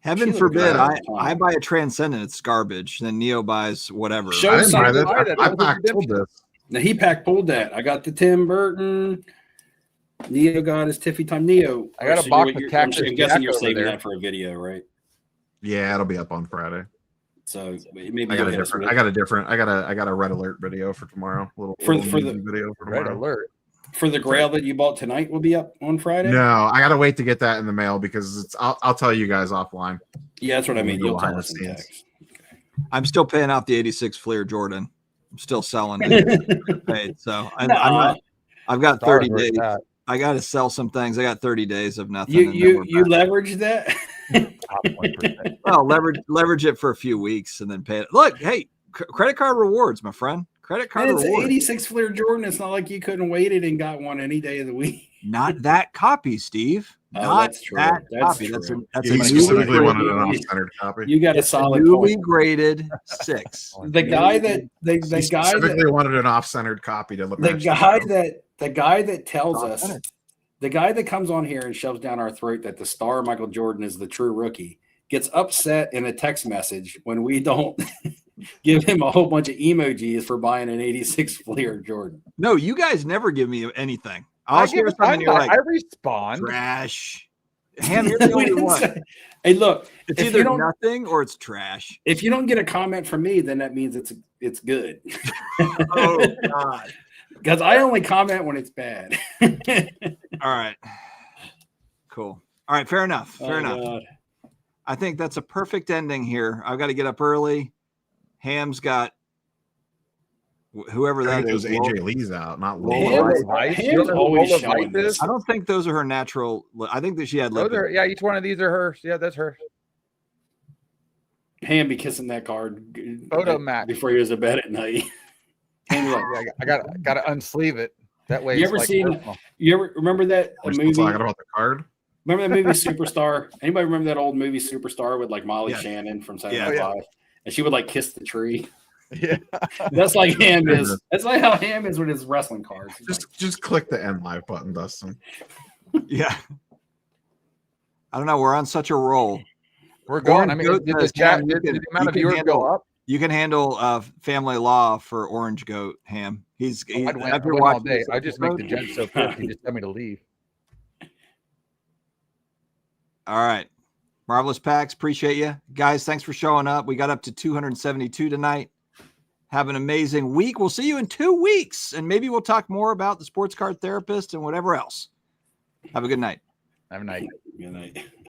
Heaven forbid I buy a Transcendent. It's garbage. Then Neo buys whatever. I didn't buy that. I packed pulled this. Now he pulled that. I got the Tim Burton. Neo got his Tiffy time. Neo. I got a box of Cactus. I'm guessing you're saving that for a video, right? Yeah, it'll be up on Friday. So maybe I got a Red Alert video for tomorrow. For the video for tomorrow. Red Alert. For the Grail that you bought tonight will be up on Friday? No, I gotta wait to get that in the mail because I'll tell you guys offline. Yeah, that's what I mean. You'll tell us in text. Okay. I'm still paying off the 86 Fleer Jordan. I'm still selling it. Paid, so I've got 30 days. I got to sell some things. I got 30 days of nothing. You leverage that? Well, leverage it for a few weeks and then pay it. Look, hey, credit card rewards, my friend. Credit card rewards. It's 86 Fleer Jordan. It's not like you couldn't wait it and got one any day of the week. Not that copy, Steve. That's true. That that's copy. True. That's you specifically wanted an off-centered copy. You got a solid newly graded 6. The guy that wanted an off-centered copy to look. The guy that tells us, the guy that comes on here and shoves down our throat that the star Michael Jordan is the true rookie gets upset in a text message when we don't give him a whole bunch of emojis for buying an 86 Fleer Jordan. No, you guys never give me anything. I respond. Trash. Ham, you're the only one. Hey, look, it's either nothing or it's trash. If you don't get a comment from me, then that means it's good. Oh God. Because I only comment when it's bad. All right. Cool. All right. Fair enough. Fair enough. God. I think that's a perfect ending here. I've got to get up early. Ham's got whoever that is. AJ Lee's out, not Ham's always showing this. I don't think those are her natural. I think that she had lipid. Yeah, each one of these are hers. Yeah, that's her. Ham be kissing that card photo match before he goes to bed at night. I gotta unsleeve it. That way. You ever remember that movie? Talking about the card. Remember that movie Superstar? Anybody remember that old movie Superstar with like Molly Shannon from Saturday Night Live? And she would like kiss the tree. Yeah, that's like Ham is. That's like how Ham is with his wrestling cards. Just click the end live button, Dustin. Yeah. I don't know. We're on such a roll. We're going. I mean, did the chat? Did the amount of viewers go up? You can handle family law for Orange Goat, Ham. He's after watching all day. I just make the judge so quick. He just tell me to leave. All right. Marvelous Packs. Appreciate you guys. Thanks for showing up. We got up to 272 tonight. Have an amazing week. We'll see you in 2 weeks, and maybe we'll talk more about the sports card therapist and whatever else. Have a good night. Have a night. Good night.